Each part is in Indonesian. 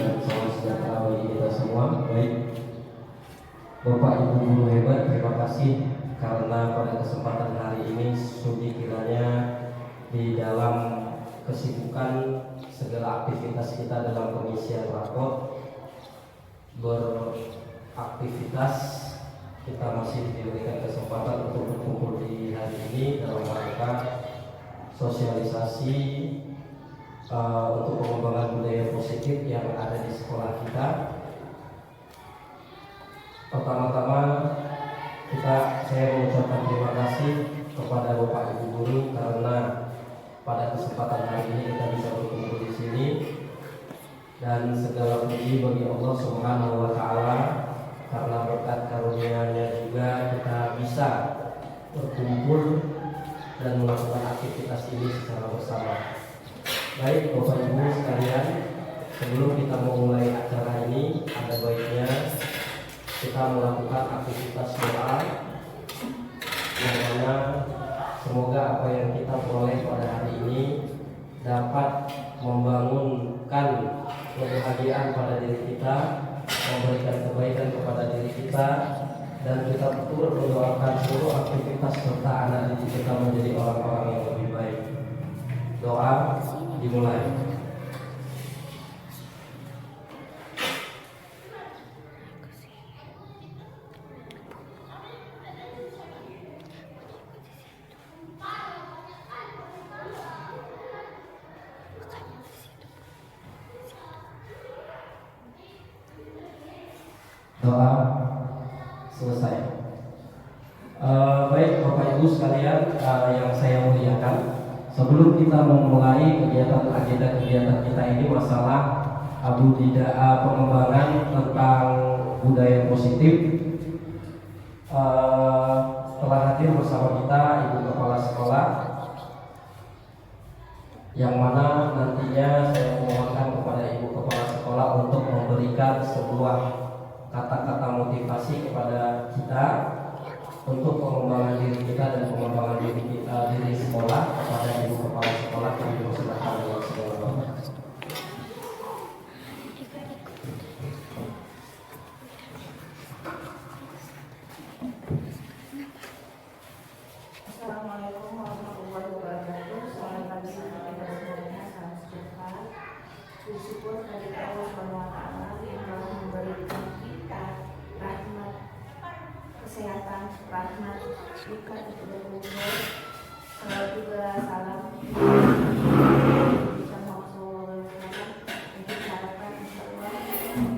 dan salam sejahtera bagi kita semua. Baik, Bapak Ibu guru hebat, terima kasih karena pada kesempatan hari ini sudi kiranya di dalam kesibukan segala aktivitas kita dalam pengisian rapor beraktivitas, kita masih diberikan kesempatan untuk berkumpul di hari ini dalam rangka sosialisasi untuk pengembangan budaya positif yang ada di sekolah kita. Pertama-tama saya mengucapkan terima kasih kepada Bapak Ibu guru karena pada kesempatan hari ini kita bisa berkumpul di sini, dan segala puji bagi Allah Subhanahu wa taala karena berkat karunia-Nya juga kita bisa berkumpul dan melakukan aktivitas ini secara bersama. Baik Bapak Ibu sekalian, sebelum kita memulai acara ini, ada baiknya kita melakukan aktivitas doa yang mana semoga apa yang kita peroleh pada hari ini dapat membangunkan kebahagiaan pada diri kita, memberikan kebaikan kepada diri kita, dan kita betul mendoakan seluruh aktivitas serta anak didik kita menjadi orang-orang yang lebih baik. Doa dimulai. Doa selesai. Baik Bapak Ibu sekalian yang saya muliakan, sebelum kita memulai agenda kegiatan kita ini masalah pengembangan tentang budaya positif, telah hadir bersama kita Ibu Kepala Sekolah, yang mana nantinya saya memohonkan kepada Ibu Kepala Sekolah untuk memberikan sebuah kata-kata motivasi kepada kita untuk pengembangan diri kita dan pengembangan diri sekolah kepada Ibu Kepala Sekolah yang dipersilakan dengan segala hormat. Assalamualaikum warahmatullahi wabarakatuh. Selamat pagi kita semuanya, salam sejahtera. Bersyukur kepada Allah Subhanahu wa taala yang telah memberikan kita rahmat, kesehatan, rahmat, juga untuk berkumpul. Salam juga salam bisa maksud untuk harapkan insyaallah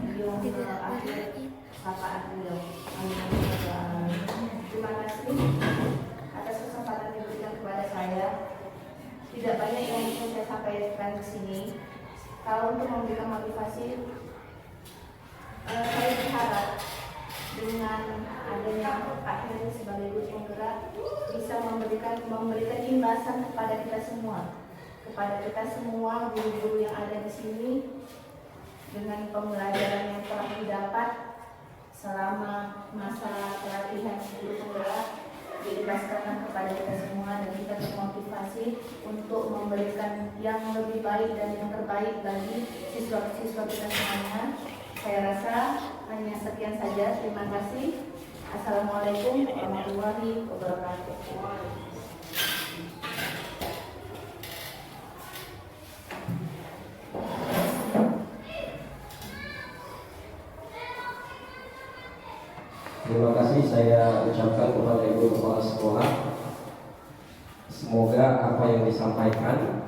beliau akhir syafaat beliau. Amin. Terima kasih atas kesempatan yang diberikan kepada saya. Tidak banyak yang bisa saya sampaikan di sini. Kalau untuk memberikan motivasi, saya berharap dengan adanya Pak Heri sebagai guru penggerak bisa memberikan imbasan kepada kita semua guru-guru yang ada di sini, dengan pembelajaran yang telah didapat selama masa pelatihan guru penggerak diikhlaskan kepada kita semua, dan kita termotivasi untuk memberikan yang lebih baik dan yang terbaik bagi siswa-siswa kita semuanya. Saya rasa hanya sekian saja. Terima kasih. Assalamualaikum warahmatullahi wabarakatuh. Terima kasih saya ucapkan kepada Ibu Kepala Sekolah. Semoga apa yang disampaikan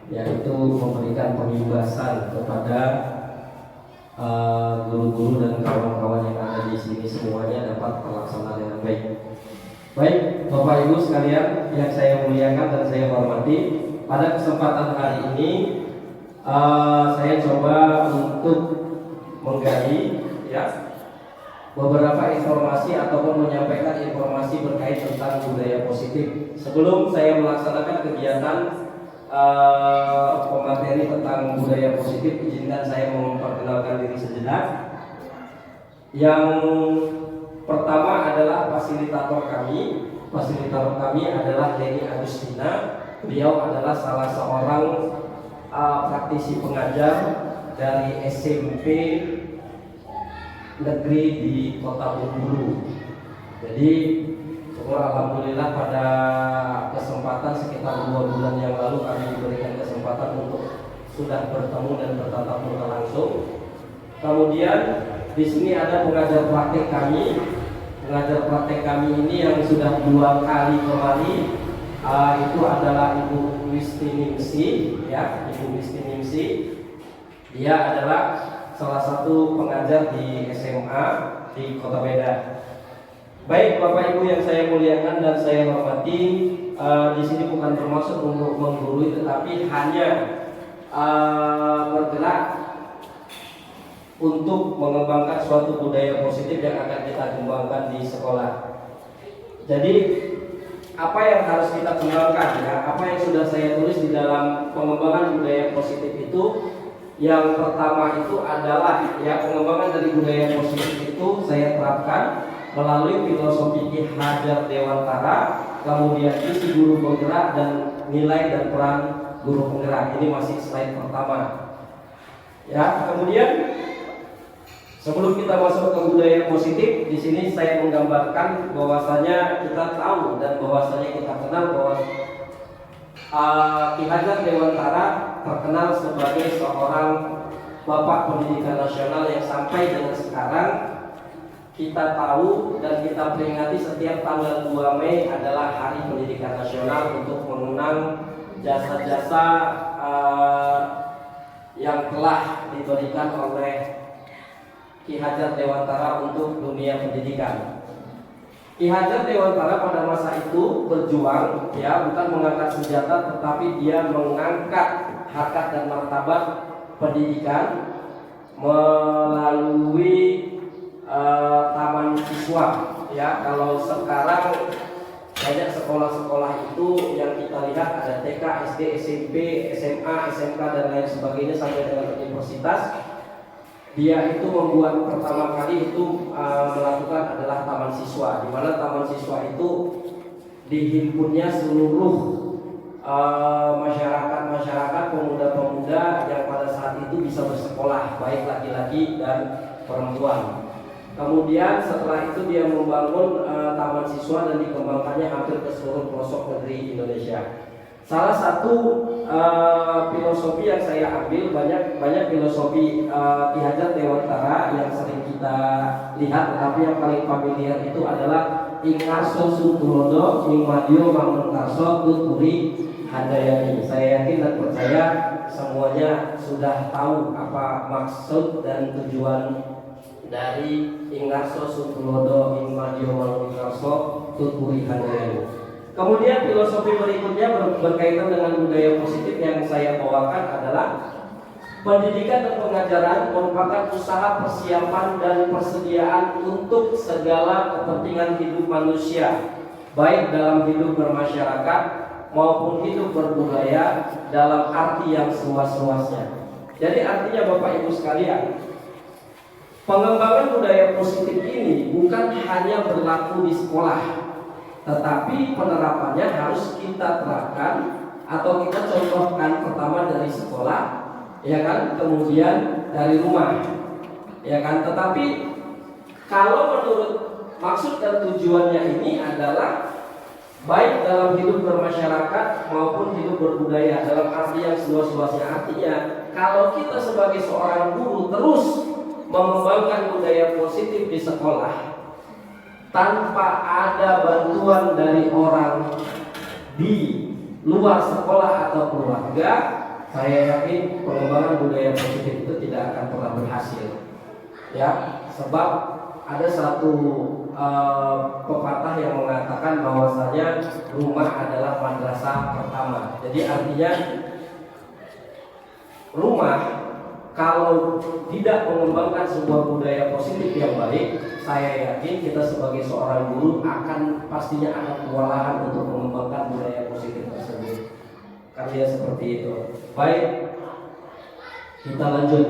yaitu memberikan pengimbasan kepada guru-guru dan kawan-kawan yang ada di sini semuanya dapat terlaksana dengan baik. Baik, Bapak Ibu sekalian yang saya muliakan dan saya hormati, pada kesempatan hari ini saya coba untuk menggali beberapa informasi ataupun menyampaikan informasi berkait tentang budaya positif. Sebelum saya melaksanakan kegiatan pemateri tentang budaya positif, izinkan saya memperkenalkan diri sejenak. Yang pertama adalah fasilitator kami. Fasilitator kami adalah Leni Agustina. Beliau adalah salah seorang praktisi pengajar dari SMP negeri di Kota Bengkulu. Jadi syukur alhamdulillah pada kesempatan sekitar 2 bulan yang lalu kami diberikan kesempatan untuk sudah bertemu dan bertatap muka langsung. Kemudian di sini ada pengajar praktek kami. Pengajar praktek kami ini yang sudah 2 kali kembali itu adalah Ibu Wistiningsi, ya, Ibu Wistiningsi. Dia adalah salah satu pengajar di SMA di Kota Medan. Baik Bapak Ibu yang saya muliakan dan saya hormati, di sini bukan bermaksud untuk menggurui, tetapi hanya bergerak untuk mengembangkan suatu budaya positif yang akan kita kembangkan di sekolah. Jadi apa yang harus kita kembangkan, ya, apa yang sudah saya tulis di dalam pengembangan budaya positif itu, yang pertama itu adalah, ya, pengembangan dari budaya positif itu saya terapkan melalui filosofi Ki Hajar Dewantara, kemudian isi guru penggerak dan nilai dan peran guru penggerak. Ini masih slide pertama. Ya, kemudian sebelum kita masuk ke budaya positif, di sini saya menggambarkan bahwasanya kita tahu dan bahwasanya kita kenal bahwa Ki Hajar Dewantara terkenal sebagai seorang bapak pendidikan nasional yang sampai dengan sekarang kita tahu dan kita peringati setiap tanggal 2 Mei adalah Hari Pendidikan Nasional untuk mengenang jasa-jasa yang telah diberikan oleh Ki Hajar Dewantara untuk dunia pendidikan. Ki Hajar Dewantara pada masa itu berjuang, ya, bukan mengangkat senjata, tetapi dia mengangkat harkat dan martabat pendidikan melalui taman siswa. Ya, kalau sekarang banyak sekolah-sekolah itu yang kita lihat ada TK, SD, SMP, SMA, SMK dan lain sebagainya sampai dengan universitas. Dia itu membuat pertama kali itu melakukan adalah taman siswa, di mana taman siswa itu dihimpunnya seluruh masyarakat pemuda-pemuda yang pada saat itu bisa bersekolah, baik laki-laki dan perempuan. Kemudian setelah itu dia membangun taman siswa dan dikembangkannya hampir ke seluruh pelosok negeri Indonesia. Salah satu filosofi yang saya ambil, banyak filosofi Ki Hajar Dewantara yang sering kita lihat, tetapi yang paling familiar itu adalah Ing Arso Sutulodo, Ing Madyo Mangunkarso, Tuturi Handayani. Saya yakin dan percaya semuanya sudah tahu apa maksud dan tujuan dari Ing Arso Sutulodo, Ing Madyo Mangunkarso, Tuturi Handayani. Kemudian filosofi berikutnya berkaitan dengan budaya positif yang saya bawakan adalah pendidikan dan pengajaran merupakan usaha persiapan dan persediaan untuk segala kepentingan hidup manusia, baik dalam hidup bermasyarakat maupun hidup berbudaya dalam arti yang seluas-luasnya. Jadi artinya Bapak Ibu sekalian, pengembangan budaya positif ini bukan hanya berlaku di sekolah, tetapi penerapannya harus kita terapkan atau kita contohkan pertama dari sekolah, ya kan, kemudian dari rumah, ya kan. Tetapi kalau menurut maksud dan tujuannya ini adalah baik dalam hidup bermasyarakat maupun hidup berbudaya dalam arti yang seluas-luasnya. Artinya kalau kita sebagai seorang guru terus mengembangkan budaya positif di sekolah tanpa ada bantuan dari orang di luar sekolah atau keluarga, saya yakin pengembangan budaya positif itu tidak akan pernah berhasil. Ya, sebab ada satu pepatah yang mengatakan bahwasanya rumah adalah madrasah pertama. Jadi artinya rumah kalau tidak mengembangkan sebuah budaya positif yang baik, saya yakin kita sebagai seorang guru pastinya akan kewalahan untuk mengembangkan budaya positif tersebut. Karena seperti itu. Baik, kita lanjut.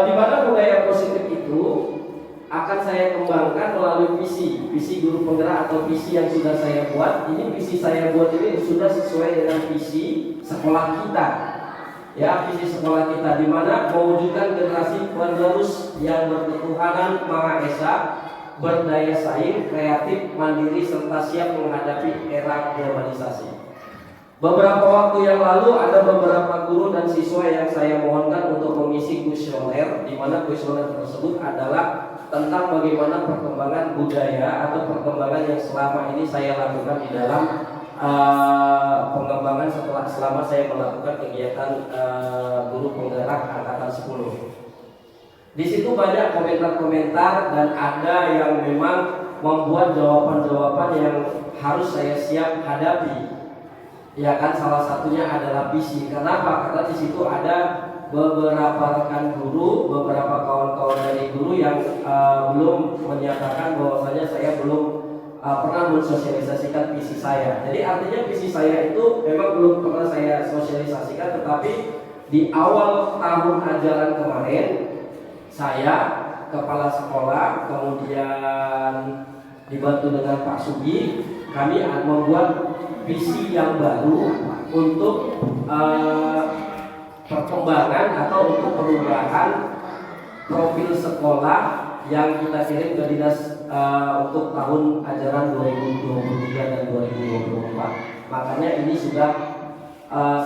Di mana budaya positif itu akan saya kembangkan melalui visi guru penggerak atau visi yang sudah saya buat. Ini visi saya buat ini sudah sesuai dengan visi sekolah kita. ya visi sekolah kita, di mana mewujudkan generasi penerus yang berketuhanan Maha Esa, berdaya saing, kreatif, mandiri, serta siap menghadapi era globalisasi. Beberapa waktu yang lalu ada beberapa guru dan siswa yang saya mohonkan untuk mengisi kuesioner, di mana kuesioner tersebut adalah tentang bagaimana perkembangan budaya atau perkembangan yang selama ini saya lakukan di dalam pengembangan selama saya melakukan kegiatan guru penggerak angkatan 10. Di situ banyak komentar-komentar dan ada yang memang membuat jawaban-jawaban yang harus saya siap hadapi. Ya kan, salah satunya adalah visi. Kenapa? Karena di situ ada beberapa rekan guru, beberapa kawan-kawan dari guru yang belum menyatakan bahwasanya saya belum pernah mensosialisasikan visi saya. Jadi artinya visi saya itu memang belum pernah saya sosialisasikan, tetapi di awal tahun ajaran kemarin saya, kepala sekolah, kemudian dibantu dengan Pak Sugi, kami membuat visi yang baru untuk perkembangan atau untuk perubahan profil sekolah yang kita kirim ke dinas untuk tahun ajaran 2023 dan 2024. Makanya ini sudah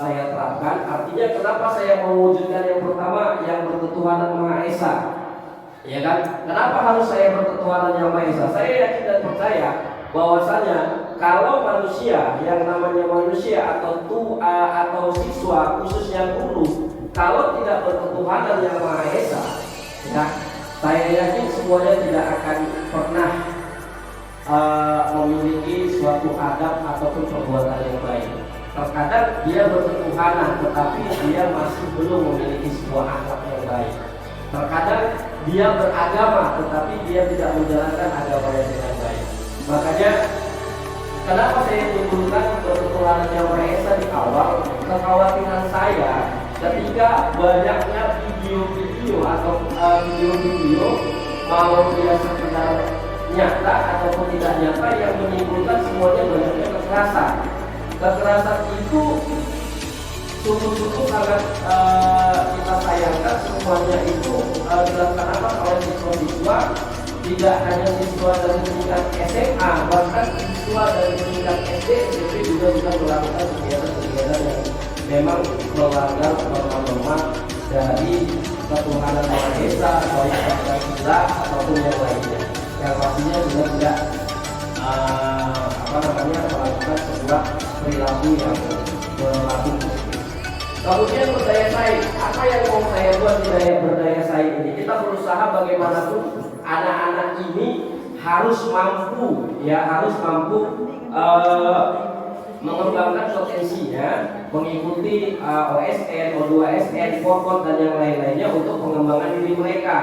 saya terapkan. Artinya kenapa saya mewujudkan yang pertama, yang berketuhanan Maha Esa, ya kan? Kenapa harus saya berketuhanan yang Maha Esa? Saya yakin dan percaya bahwasanya kalau manusia, yang namanya manusia atau siswa, khususnya guru, kalau tidak berketuhanan yang Maha Esa, ya, saya yakin semuanya tidak akan pernah memiliki suatu adab ataupun perbuatan yang baik. Terkadang dia berketuhanan, tetapi dia masih belum memiliki sebuah akhlak yang baik. Terkadang dia beragama, tetapi dia tidak menjalankan agamanya dengan baik. Makanya kenapa saya timbulkan berketuhanan yang Maha Esa di awal? Kekhawatiran saya ketika banyaknya video-video atau video-video mau dia sekedar nyata ataupun tidak nyata yang menimbulkan semuanya banyaknya kekerasan. Kekerasan itu sungguh-sungguh sangat kita sayangkan. Semuanya itu dilaksanakan oleh siswa-siswa, tidak hanya siswa dari tingkat SMA, bahkan siswa dari tingkat SD, SMP juga bisa melakukan kegiatan-kegiatan yang memang melanggar norma-norma dari ketuhanan Maha Esa, baik Pancasila ataupun yang lainnya. Yang pastinya juga tidak melakukan sebuah perilaku yang berlaku. Kemudian berdaya saing, apa yang mau saya buat di berdaya saing ini? Kita berusaha bagaimanapun anak-anak ini harus mampu mengembangkan potensinya, mengikuti OSN, O2SN, Forkot dan yang lain-lainnya untuk pengembangan diri mereka.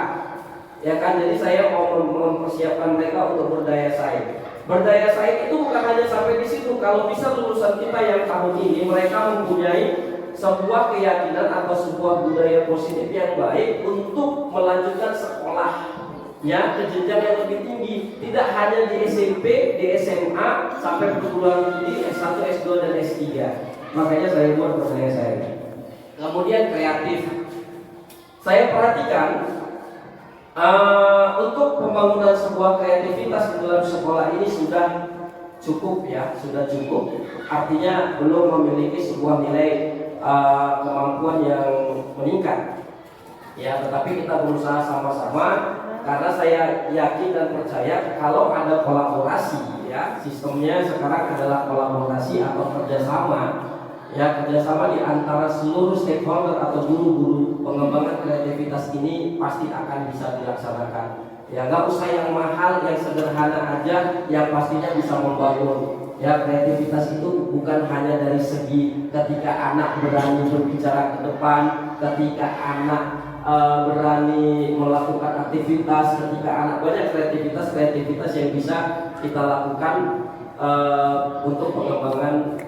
Ya kan, jadi saya mau mempersiapkan mereka untuk berdaya saing. Berdaya saing itu bukan hanya sampai di situ. Kalau bisa lulusan kita yang tahun ini mereka mempunyai sebuah keyakinan atau sebuah budaya positif yang baik untuk melanjutkan sekolahnya ke jenjang yang lebih tinggi, tidak hanya di SMP, di SMA sampai perguruan tinggi S1, S2 dan S3. Makanya saya buat berdaya saing. Kemudian kreatif. Saya perhatikan untuk pembangunan sebuah kreativitas di dalam sekolah ini sudah cukup. Artinya belum memiliki sebuah nilai kemampuan yang meningkat. Ya, tetapi kita berusaha sama-sama karena saya yakin dan percaya kalau ada kolaborasi, ya, sistemnya sekarang adalah kolaborasi atau kerjasama. Ya, kerjasama di antara seluruh stakeholder atau guru-guru pengembangan kreativitas ini pasti akan bisa dilaksanakan. Ya, nggak usah yang mahal, yang sederhana aja, yang pastinya bisa membangun. Ya, kreativitas itu bukan hanya dari segi ketika anak berani berbicara ke depan, ketika anak berani melakukan aktivitas, ketika anak banyak kreativitas yang bisa kita lakukan untuk pengembangan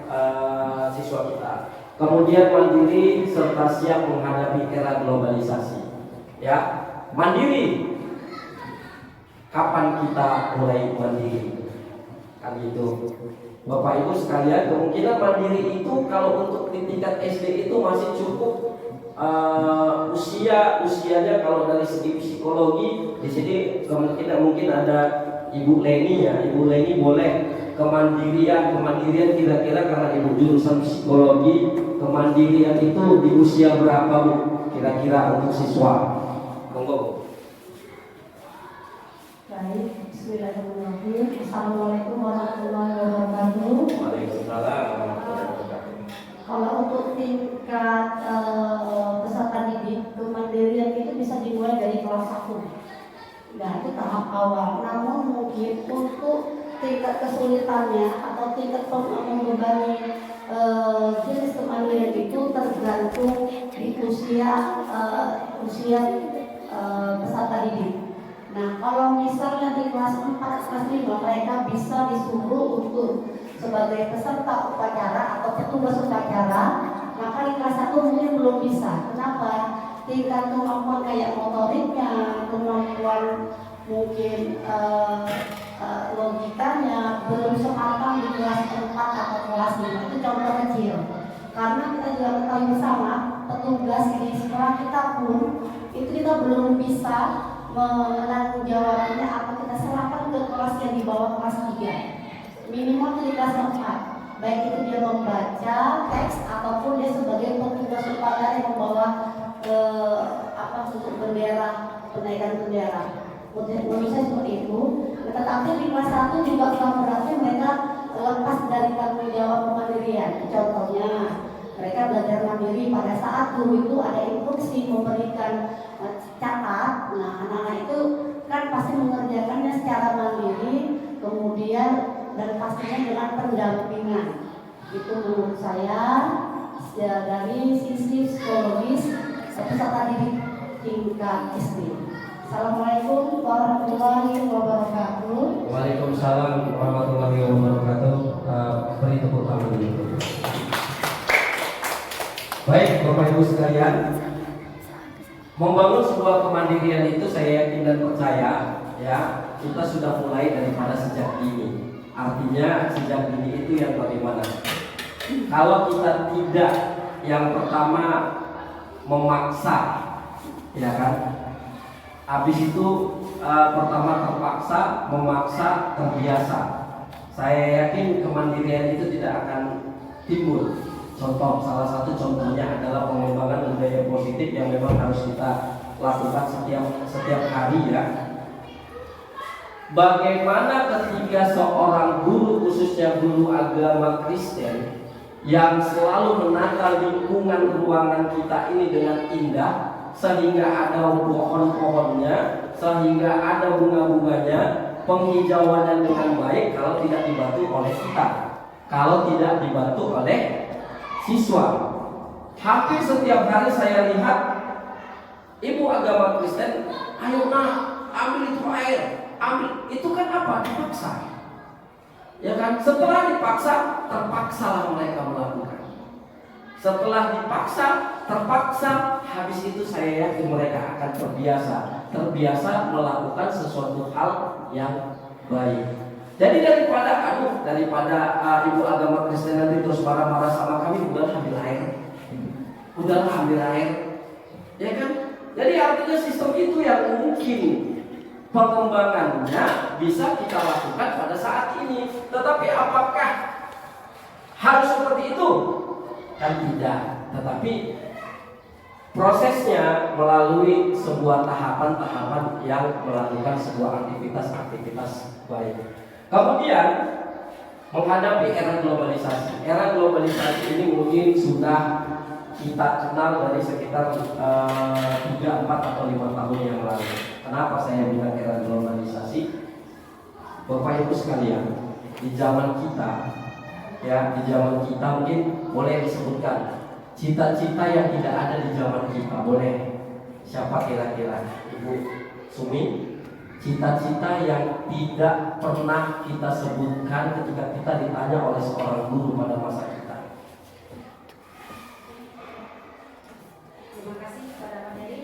siswa kita. Kemudian mandiri serta siap menghadapi era globalisasi. Ya, mandiri. Kapan kita mulai mandiri? Kan gitu. Bapak Ibu sekalian, kemungkinan mandiri itu kalau untuk di tingkat SD itu masih cukup usianya kalau dari segi psikologi di sini kemungkinan mungkin ada Ibu Leni ya. Ibu Leni boleh kemandirian kira-kira karena ibu jurusan psikologi, kemandirian itu di usia berapa Bu? Kira-kira untuk siswa? Monggo Bu. Baik, bismillahirrahmanirrahim. Assalamualaikum warahmatullahi wabarakatuh. Waalaikumsalam warahmatullahi wabarakatuh. Kalau untuk tingkat peserta didik kemandirian itu bisa dimulai dari kelas 1. Nah, itu tahap awal. Namun mungkin untuk tingkat kesulitannya atau tingkat membebani jenis kemandirian itu tergantung di usia peserta didik. Nah, kalau misalnya di kelas 4, kelas 5 mereka bisa disuruh untuk sebagai peserta upacara atau petugas upacara, maka di kelas 1 mungkin belum bisa. Kenapa? Tingkat kemampuan kayak motoriknya, kemampuan mungkin logikanya belum sematang di kelas 4 atau kelas 5. Itu contoh kecil. Karena kita juga ketahui bersama, petugas di sekolah kita pun itu kita belum bisa menanggung jawabannya apa kita serahkan ke kelas yang di bawah kelas 3. Minimal di kelas 4. Baik itu dia membaca teks ataupun dia sebagai petugas upacara yang membawa untuk bendera, penaikan bendera. Menurut saya seperti itu. Tetapi di kelas 1 juga bukan berarti mereka lepas dari tanggung jawab kemandirian. Contohnya mereka belajar mandiri pada saat guru itu ada instruksi memberikan catat. Nah, anak-anak itu kan pasti mengerjakannya secara mandiri, kemudian dan pastinya dengan pendampingan. Itu menurut saya dari sisi psikologis peserta didik tingkat SD. Assalamualaikum warahmatullahi wabarakatuh. Waalaikumsalam warahmatullahi wabarakatuh. Beri tepuk tangan dulu. Baik, Bapak Ibu sekalian, membangun sebuah kemandirian itu saya yakin dan percaya ya, kita sudah mulai daripada sejak dini. Artinya sejak dini itu yang bagaimana? Kalau kita tidak, yang pertama memaksa, ya kan? Habis itu pertama terpaksa, memaksa, terbiasa. Saya yakin kemandirian itu tidak akan timbul. Contoh, salah satu contohnya adalah pengembangan budaya positif yang memang harus kita lakukan setiap hari ya. Bagaimana ketika seorang guru, khususnya guru agama Kristen, yang selalu menata lingkungan ruangan kita ini dengan indah, sehingga ada pohon-pohonnya, sehingga ada bunga-bunganya, penghijauannya dengan baik, kalau tidak dibantu oleh kita, kalau tidak dibantu oleh siswa. Hampir setiap hari saya lihat ibu agama Kristen, ayo nak, ambil itu air, ambil. Itu kan apa? Dipaksa. Ya kan? Setelah dipaksa, terpaksalah mereka melakukan. Setelah dipaksa, terpaksa, habis itu saya yakin mereka akan terbiasa melakukan sesuatu hal yang baik. Jadi daripada ibu agama Kristen nanti terus marah-marah sama kami, udahlah ambil air, ya kan? Jadi artinya sistem itu yang mungkin pengembangannya bisa kita lakukan pada saat ini. Tetapi apakah harus seperti itu? Kan tidak. Tetapi prosesnya melalui sebuah tahapan-tahapan yang melakukan sebuah aktivitas baik. Kemudian menghadapi era globalisasi. Era globalisasi ini mungkin sudah kita kenal dari sekitar 3, 4 atau 5 tahun yang lalu. Kenapa saya bilang era globalisasi? Bapak Ibu sekalian, di zaman kita mungkin boleh disebutkan cita-cita yang tidak ada di zaman kita, boleh. Siapa kira-kira? Ibu Sumi? Cita-cita yang tidak pernah kita sebutkan ketika kita ditanya oleh seorang guru pada masa kita. Terima kasih kepada Pak Heri.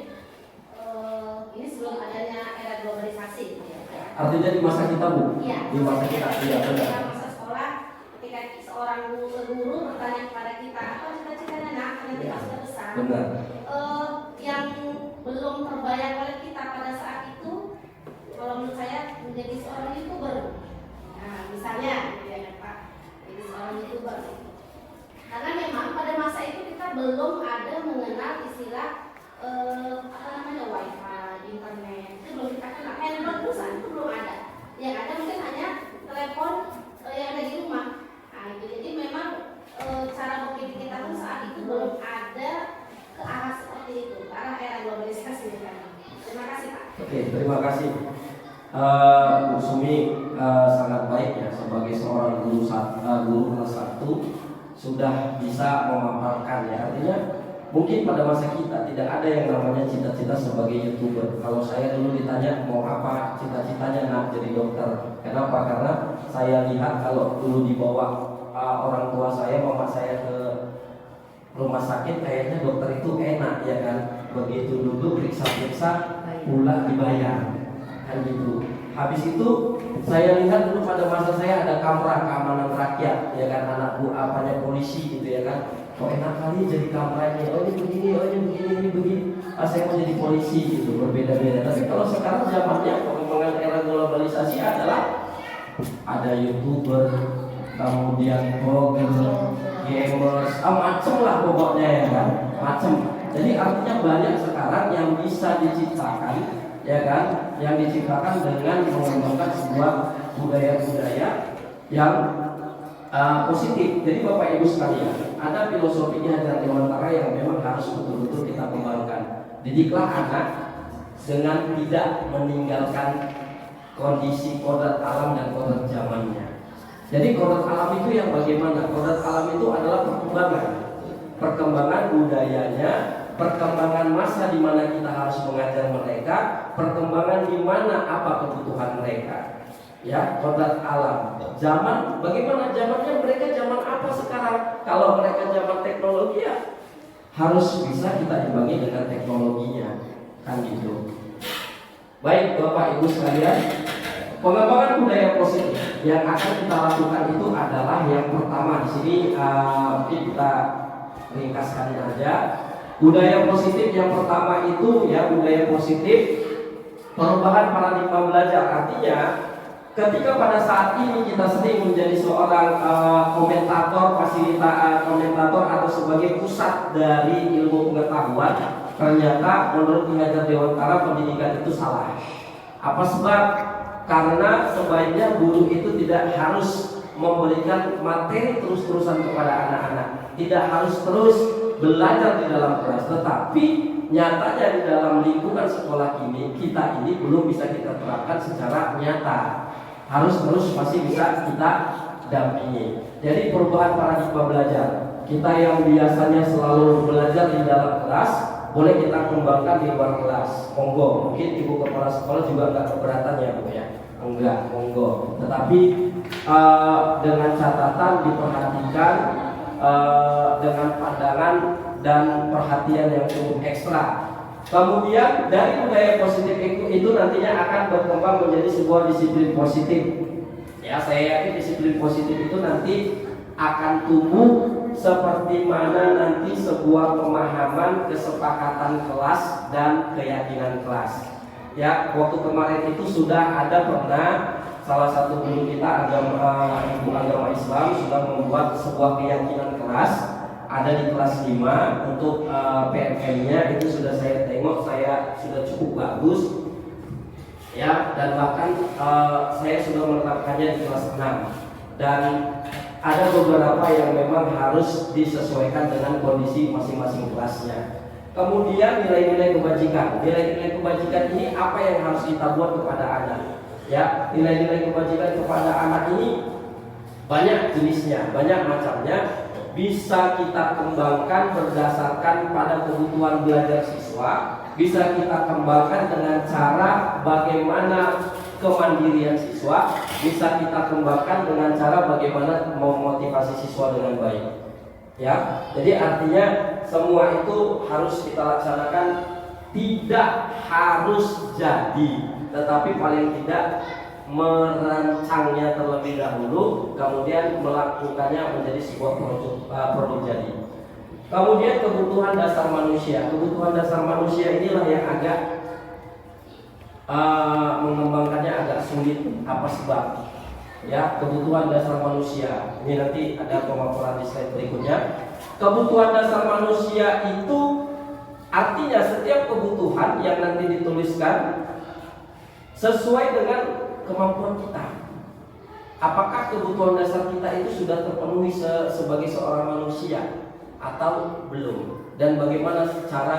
Ini sebelum adanya era globalisasi, ya. Artinya di masa kita, Bu? Iya. Di masa kita, iya benar. Ketika masa sekolah, ketika seorang guru bertanya kepada kita, apa cita-citanya nak? Karena kita sudah besar. Benar. Oke, terima kasih. Bu Sumi sangat baik ya sebagai seorang guru kelas 1 sudah bisa memaparkan ya. Artinya mungkin pada masa kita tidak ada yang namanya cita-cita sebagai YouTuber. Kalau saya dulu ditanya mau apa cita-citanya, nak jadi dokter. Kenapa? Karena saya lihat kalau dulu dibawa orang tua saya, mama saya ke rumah sakit, kayaknya dokter itu enak ya kan. Begitu dulu periksa-periksa pulang dibayar kan gitu. Habis itu saya lihat dulu pada masa saya ada kamera keamanan rakyat ya kan, anak bu apanya polisi gitu ya kan. Oh enak kali jadi kameranya, oh ini begini, oh ini begini, ini begini. Saya mau jadi polisi gitu, berbeda-beda. Tapi kalau sekarang zamannya perkembangan era globalisasi adalah ada YouTuber, kemudian blogger, gamers, macem lah pokoknya ya kan, macem. Jadi artinya banyak sekarang yang bisa diciptakan ya kan, yang diciptakan dengan mengembangkan sebuah budaya-budaya yang positif. Jadi Bapak Ibu sekalian, ada filosofinya Hajar Dewantara yang memang harus betul-betul kita kembangkan. Didiklah anak dengan tidak meninggalkan kondisi kodrat alam dan kodrat zamannya. Jadi kodrat alam itu yang bagaimana? Kodrat alam itu adalah perkembangan budayanya, perkembangan masa di mana kita harus mengajar mereka, perkembangan di mana apa kebutuhan mereka. Ya, kodrat alam. Zaman, bagaimana zamannya mereka, zaman apa sekarang? Kalau mereka zaman teknologi ya harus bisa kita imbangi dengan teknologinya, kan gitu. Baik Bapak Ibu sekalian, pengembangan budaya positif yang akan kita lakukan itu adalah yang pertama di sini mungkin kita ringkaskan aja. Budaya positif yang pertama itu ya budaya positif perubahan paradigma belajar. Artinya ketika pada saat ini kita sering menjadi seorang komentator, komentator atau sebagai pusat dari ilmu pengetahuan, ternyata menurut Ki Hajar Dewantara pendidikan itu salah. Apa sebab? Karena sebaiknya guru itu tidak harus memberikan materi terus-terusan kepada anak-anak, tidak harus terus belajar di dalam kelas, tetapi nyatanya di dalam lingkungan sekolah ini kita ini belum bisa kita terapkan secara nyata. Harus terus masih bisa kita dampingi. Jadi perubahan paradigma belajar, kita yang biasanya selalu belajar di dalam kelas, boleh kita kembangkan di luar kelas. Monggo, mungkin ibu kepala sekolah juga nggak keberatan ya bu ya, enggak, monggo. Tetapi dengan catatan diperhatikan dengan pandangan dan perhatian yang cukup ekstra. Kemudian dari budaya positif itu nantinya akan berkembang menjadi sebuah disiplin positif. Ya, saya yakin disiplin positif itu nanti akan tumbuh seperti mana nanti sebuah pemahaman, kesepakatan kelas dan keyakinan kelas. Ya, waktu kemarin itu sudah ada pernah salah satu guru kita ibu agama Islam sudah membuat sebuah keyakinan kelas. Ada di kelas 5 untuk PMM-nya itu sudah saya tengok, saya sudah cukup bagus ya, dan bahkan saya sudah menerapkannya di kelas 6 dan ada beberapa yang memang harus disesuaikan dengan kondisi masing-masing kelasnya. Kemudian nilai-nilai kebajikan, nilai-nilai kebajikan ini apa yang harus kita buat kepada anak ya. Nilai-nilai kebajikan kepada anak ini banyak jenisnya, banyak macamnya, bisa kita kembangkan berdasarkan pada kebutuhan belajar siswa, bisa kita kembangkan dengan cara bagaimana kemandirian siswa, bisa kita kembangkan dengan cara bagaimana memotivasi siswa dengan baik. Ya, jadi artinya semua itu harus kita laksanakan, tidak harus jadi, tetapi paling tidak merancangnya terlebih dahulu, kemudian melakukannya menjadi sebuah produk jadi. Kemudian kebutuhan dasar manusia. Kebutuhan dasar manusia inilah yang agak mengembangkannya agak sulit. Apa sebab? Ya, kebutuhan dasar manusia. Ini nanti ada pemaparan di slide berikutnya. Kebutuhan dasar manusia itu artinya setiap kebutuhan yang nanti dituliskan sesuai dengan kemampuan kita. Apakah kebutuhan dasar kita itu sudah terpenuhi sebagai seorang manusia atau belum, dan bagaimana cara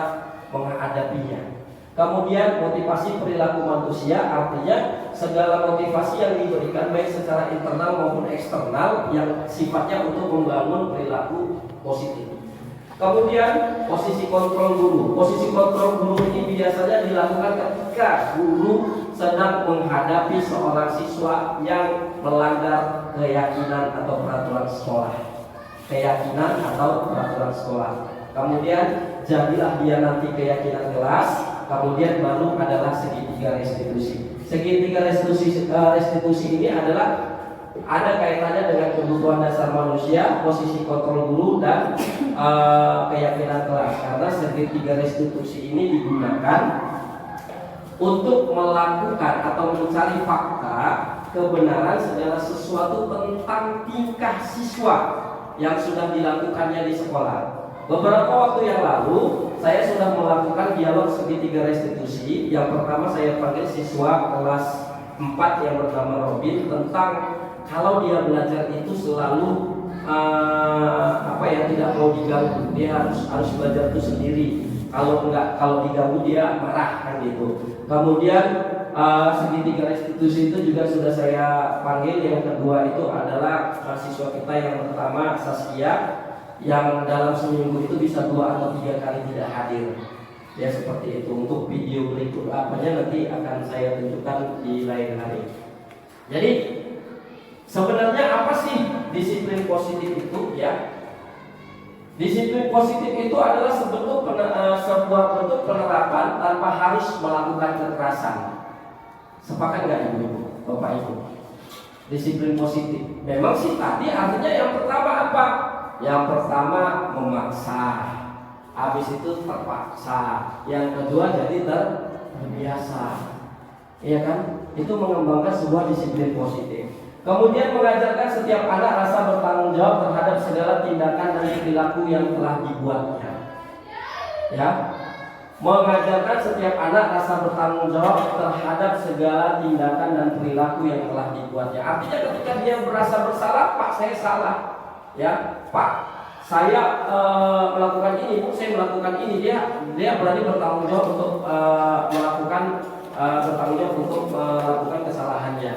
menghadapinya. Kemudian motivasi perilaku manusia, artinya segala motivasi yang diberikan baik secara internal maupun eksternal yang sifatnya untuk membangun perilaku positif. Kemudian posisi kontrol guru. Posisi kontrol guru ini biasanya dilakukan ketika guru sedang menghadapi seorang siswa yang melanggar keyakinan atau peraturan sekolah. Keyakinan atau peraturan sekolah. Kemudian jadilah dia nanti keyakinan kelas. Kemudian baru adalah segitiga restitusi. Segitiga restitusi ini adalah ada kaitannya dengan kebutuhan dasar manusia, posisi kontrol guru dan keyakinan kelas. Karena segitiga restitusi ini digunakan untuk melakukan atau mencari fakta kebenaran segala sesuatu tentang tingkah siswa yang sudah dilakukannya di sekolah. Beberapa waktu yang lalu saya sudah melakukan dialog segitiga restitusi. Yang pertama saya panggil siswa kelas 4 yang bernama Robin tentang kalau dia belajar itu selalu tidak mau diganggu, dia harus belajar itu sendiri. Kalau diganggu dia marah kan gitu. Kemudian segitiga restitusi itu juga sudah saya panggil. Yang kedua itu adalah siswa kita yang pertama Saskia, yang dalam seminggu itu bisa 2 atau 3 kali tidak hadir. Ya seperti itu. Untuk video berikut apanya nanti akan saya tunjukkan di lain hari. Jadi sebenarnya apa sih disiplin positif itu ya? Disiplin positif itu adalah sebuah bentuk penerapan tanpa harus melakukan kekerasan. Sepakat nggak ibu, bapak ibu? Disiplin positif. Memang sih tadi artinya yang pertama apa? Yang pertama memaksa, habis itu terpaksa, yang kedua jadi terbiasa, iya kan? Itu mengembangkan sebuah disiplin positif. Kemudian mengajarkan setiap anak rasa bertanggung jawab terhadap segala tindakan dan perilaku yang telah dibuatnya. Ya, mengajarkan setiap anak rasa bertanggung jawab terhadap segala tindakan dan perilaku yang telah dibuatnya. Artinya ketika dia merasa bersalah, Pak saya salah. Ya, Pak, saya melakukan ini, Bu, saya melakukan ini. Dia berani bertanggung jawab untuk melakukan kesalahannya,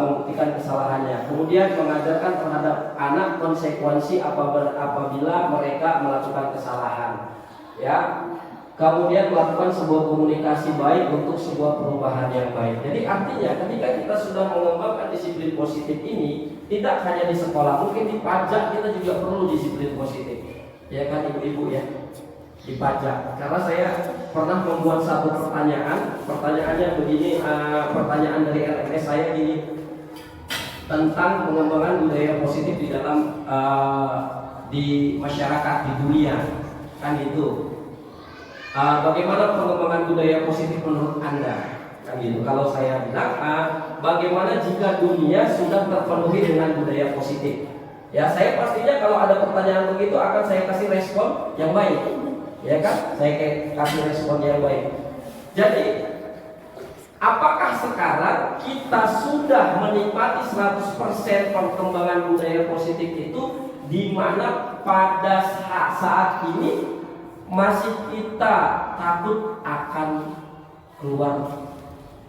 membuktikan kesalahannya. Kemudian mengajarkan terhadap anak konsekuensi apabila mereka melakukan kesalahan. Ya. Kemudian melakukan sebuah komunikasi baik untuk sebuah perubahan yang baik. Jadi artinya ketika kita sudah mengembangkan disiplin positif ini, tidak hanya di sekolah, mungkin di pajak kita juga perlu disiplin positif. Ya kan ibu-ibu ya, di pajak. Karena saya pernah membuat satu pertanyaan. Pertanyaannya begini, pertanyaan dari LMS saya gini, tentang pengembangan budaya positif di dalam di masyarakat di dunia, kan gitu. Bagaimana pengembangan budaya positif menurut Anda? Kan gitu. Kalau saya bilang, bagaimana jika dunia sudah terpenuhi dengan budaya positif? Ya, saya pastinya kalau ada pertanyaan begitu akan saya kasih respon yang baik. Ya kan? Saya kasih respon yang baik. Jadi, apakah sekarang kita sudah menikmati 100% perkembangan budaya positif itu, di mana pada saat ini masih kita takut akan keluar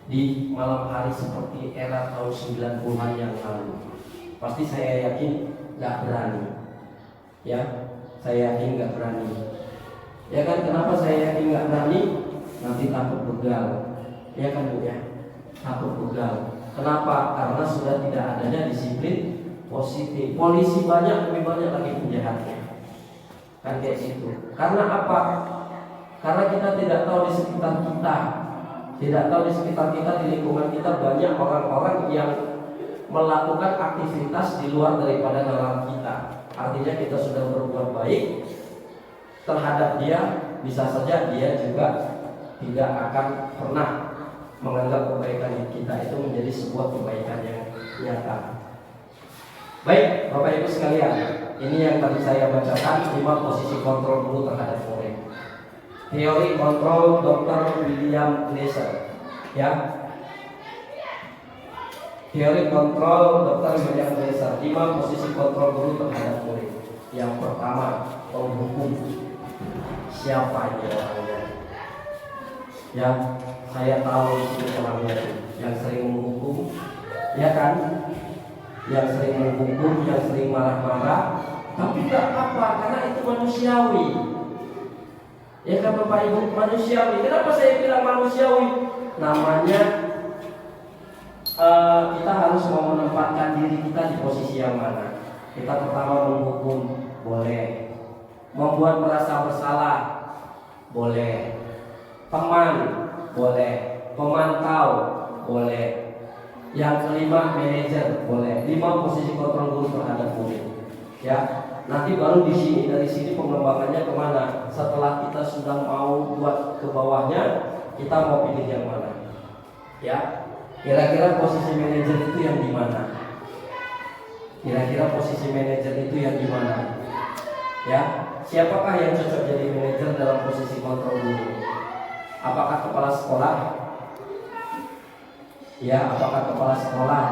di malam hari seperti era tahun 90-an yang lalu? Pasti saya yakin gak berani. Ya, saya yakin gak berani. Ya kan, kenapa saya yakin gak berani? Nanti takut begal. Ya kan Bu ya, takut begal. Kenapa? Karena sudah tidak adanya disiplin positif. Polisi lebih banyak lagi penjahatnya. Kan kayak situ. Karena apa? Karena kita tidak tahu di sekitar kita, di lingkungan kita banyak orang-orang yang melakukan aktivitas di luar daripada nalar kita. Artinya kita sudah berbuat baik terhadap dia, bisa saja dia juga tidak akan pernah menganggap kebaikan kita itu menjadi sebuah kebaikan yang nyata. Baik, Bapak Ibu sekalian, ini yang tadi saya bacakan 5 posisi kontrol guru terhadap murid. Teori kontrol Dr. William Glasser. Ya. Teori kontrol Dr. William Glasser, 5 posisi kontrol guru terhadap murid. Yang pertama, penghukum. Siapa ini orangnya? yang saya tahu itu orangnya yang sering menghukum, ya kan? Yang sering menghukum, yang sering marah-marah, tapi nggak apa-apa karena itu manusiawi. Ya kan Bapak Ibu, manusiawi. Kenapa saya bilang manusiawi? Namanya kita harus mau menempatkan diri kita di posisi yang mana. Kita pertama menghukum, boleh. Membuat merasa bersalah, boleh. Teman, boleh. Pemantau, boleh. Yang kelima, manajer, boleh. 5 posisi kontrol guru terhadap murid. Ya, nanti baru di sini, dari sini pengembangannya kemana? Setelah kita sudah mau buat ke bawahnya, kita mau pilih yang mana? Ya, kira-kira posisi manajer itu yang di mana? Kira-kira posisi manajer itu yang di mana? Ya, siapakah yang cocok jadi manajer dalam posisi kontrol guru? Apakah kepala sekolah? Ya, apakah kepala sekolah?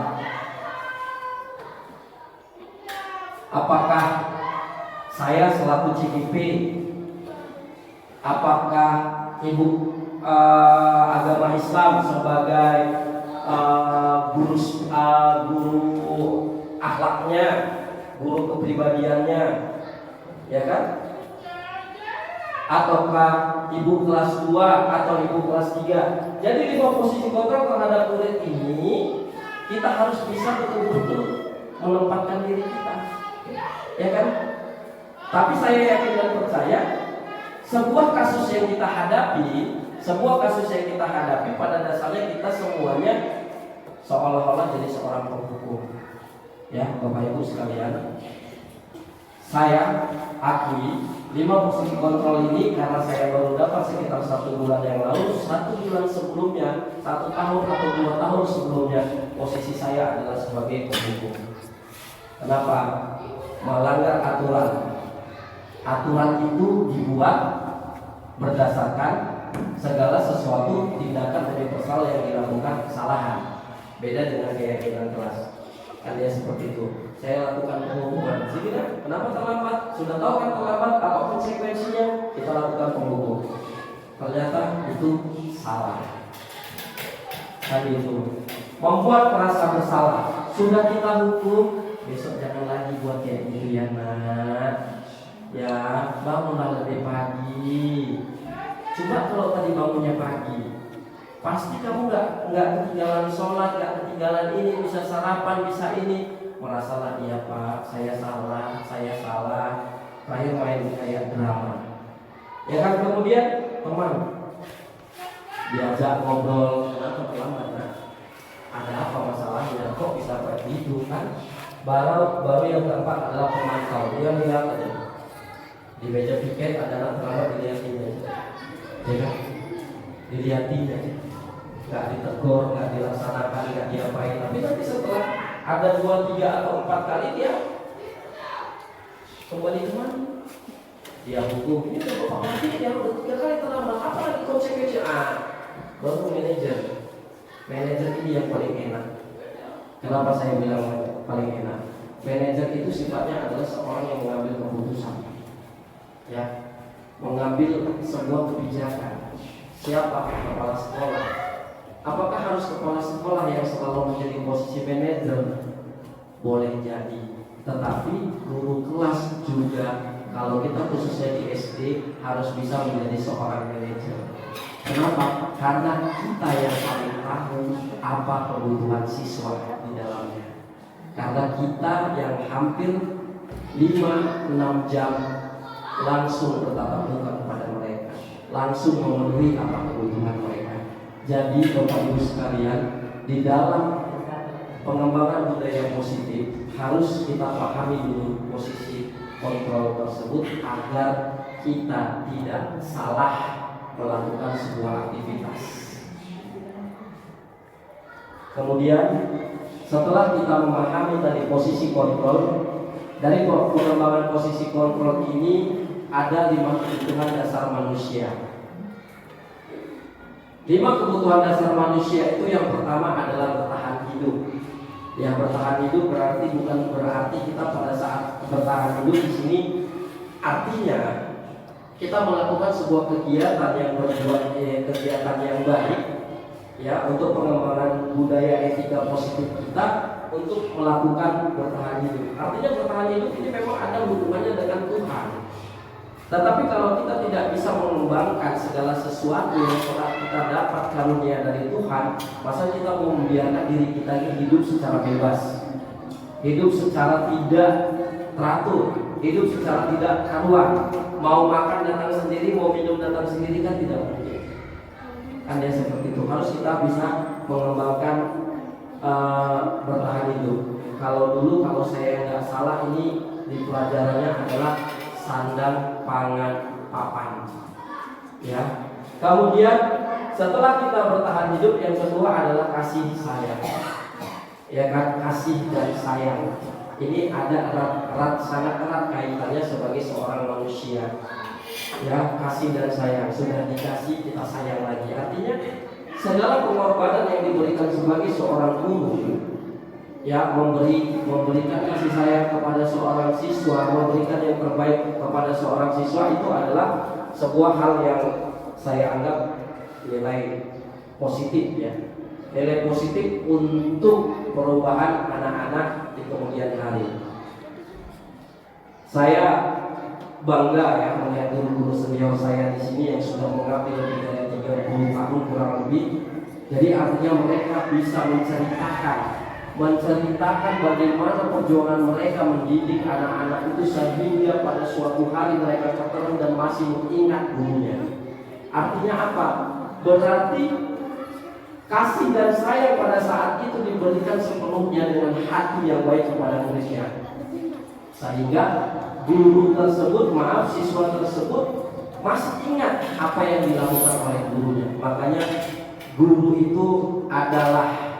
Apakah saya selaku CIP? Apakah ibu agama Islam sebagai guru akhlaknya, guru kepribadiannya, ya kan? Ataukah ibu kelas 2 atau ibu kelas 3? Jadi 5 posisi kontrol terhadap murid ini kita harus bisa betul-betul menempatkan diri kita, ya kan? Tapi saya yakin dan percaya sebuah kasus yang kita hadapi pada dasarnya kita semuanya seolah-olah jadi seorang penghukum. Ya, Bapak Ibu sekalian, saya akui 5 posisi kontrol ini karena saya baru dapat sekitar 1 bulan yang lalu. 1 bulan sebelumnya, 1 tahun atau 2 tahun sebelumnya, posisi saya adalah sebagai penghukum. Kenapa? Melanggar aturan. Aturan itu dibuat berdasarkan segala sesuatu tindakan universal yang dilakukan kesalahan. Beda dengan keyakinan kelas. Kan dia seperti itu. Saya lakukan penghukuman. Sehingga kenapa terlambat? Sudah tahu kan terlambat apa konsekuensinya? Kita lakukan penghukum. Ternyata itu salah. Tadi itu membuat merasa bersalah. Sudah kita hukum, besok jangan lagi buat kayak gitu ya nak. Ya, bangunlah lebih pagi. Coba kalau tadi bangunnya pagi, pasti kamu nggak ketinggalan sholat, nggak ketinggalan ini, bisa sarapan, bisa ini. Merasalah iya Pak, saya salah. Terakhir main kayak drama. Ya kan, kemudian teman diajak ngobrol, kenapa terlambat nak? Ada apa masalahnya? Kok bisa begitu kan? Baru yang tampak adalah pemantau. Dia lihat aja di meja piket ada anak terlambat, dilihatin aja. Ya kan? Dilihatin aja. Nggak ditegur, nggak dilaksanakan, nggak diapain. Tapi nanti setelah ada 2, 3 atau 4 kali dia kembali ke mana? Dia hukum. Ini udah Bapak mati, dia udah 3 kali terlambat. Apa lagi konsekuensinya? Baru manajer. Manajer ini yang paling enak. Kenapa saya bilang paling enak? Manajer itu sifatnya adalah seorang yang mengambil keputusan. Ya, mengambil sebuah kebijakan. Siapa kepala sekolah? Apakah harus kepala sekolah yang selalu menjadi posisi manajer? Boleh jadi. Tetapi guru kelas juga, kalau kita khususnya di SD, harus bisa menjadi seorang manajer. Kenapa? Karena kita yang paling tahu apa kebutuhan siswa di dalamnya. Karena kita yang hampir 5-6 jam langsung bertatap muka kepada mereka, langsung memenuhi apa kebutuhan mereka. Jadi Bapak Ibu sekalian, di dalam pengembangan budaya positif harus kita pahami dulu posisi kontrol tersebut agar kita tidak salah melakukan sebuah aktivitas. Kemudian setelah kita memahami tadi posisi kontrol, dari pengembangan posisi kontrol ini ada 5 kebutuhan dasar manusia. 5 kebutuhan dasar manusia itu yang pertama adalah bertahan hidup. Yang bertahan hidup berarti bukan berarti kita pada saat bertahan hidup di sini artinya kita melakukan sebuah kegiatan kegiatan yang baik, ya, untuk pengembangan budaya etika positif kita untuk melakukan bertahan hidup. Artinya bertahan hidup ini memang ada hubungannya dengan Tuhan. Tetapi kalau kita tidak bisa mengembangkan segala sesuatu yang telah kita dapat karunia dari Tuhan, masa kita mau membiarkan diri kita ini hidup secara bebas, hidup secara tidak teratur, hidup secara tidak karuan, mau makan datang sendiri, mau minum datang sendiri, kan tidak mungkin. Kan dia seperti itu. Harus kita bisa mengembangkan bertahan hidup. Kalau dulu, kalau saya nggak salah, ini di pelajarannya adalah sandang, pangan, papan. Ya. Kemudian setelah kita bertahan hidup, yang kedua adalah kasih sayang. Ya kan, kasih dan sayang. Ini ada erat sangat erat kaitannya sebagai seorang manusia. Ya, kasih dan sayang. Sudah dikasih, kita sayang lagi. Artinya segala pengorbanan yang diberikan sebagai seorang guru, ya, memberikan kasih sayang kepada seorang siswa, memberikan yang terbaik kepada seorang siswa, itu adalah sebuah hal yang saya anggap nilai positif, ya, nilai positif untuk perubahan anak-anak di kemudian hari. Saya bangga, ya, melihat guru-guru senior saya di sini yang sudah mengabdi lebih dari 30 tahun kurang lebih. Jadi artinya mereka bisa menceritakan bagaimana perjuangan mereka mendidik anak-anak itu sehingga pada suatu hari mereka ketemu dan masih mengingat gurunya. Artinya apa? Berarti kasih dan sayang pada saat itu diberikan sepenuhnya dengan hati yang baik kepada muridnya, sehingga guru tersebut, siswa tersebut masih ingat apa yang dilakukan oleh gurunya. Makanya guru itu adalah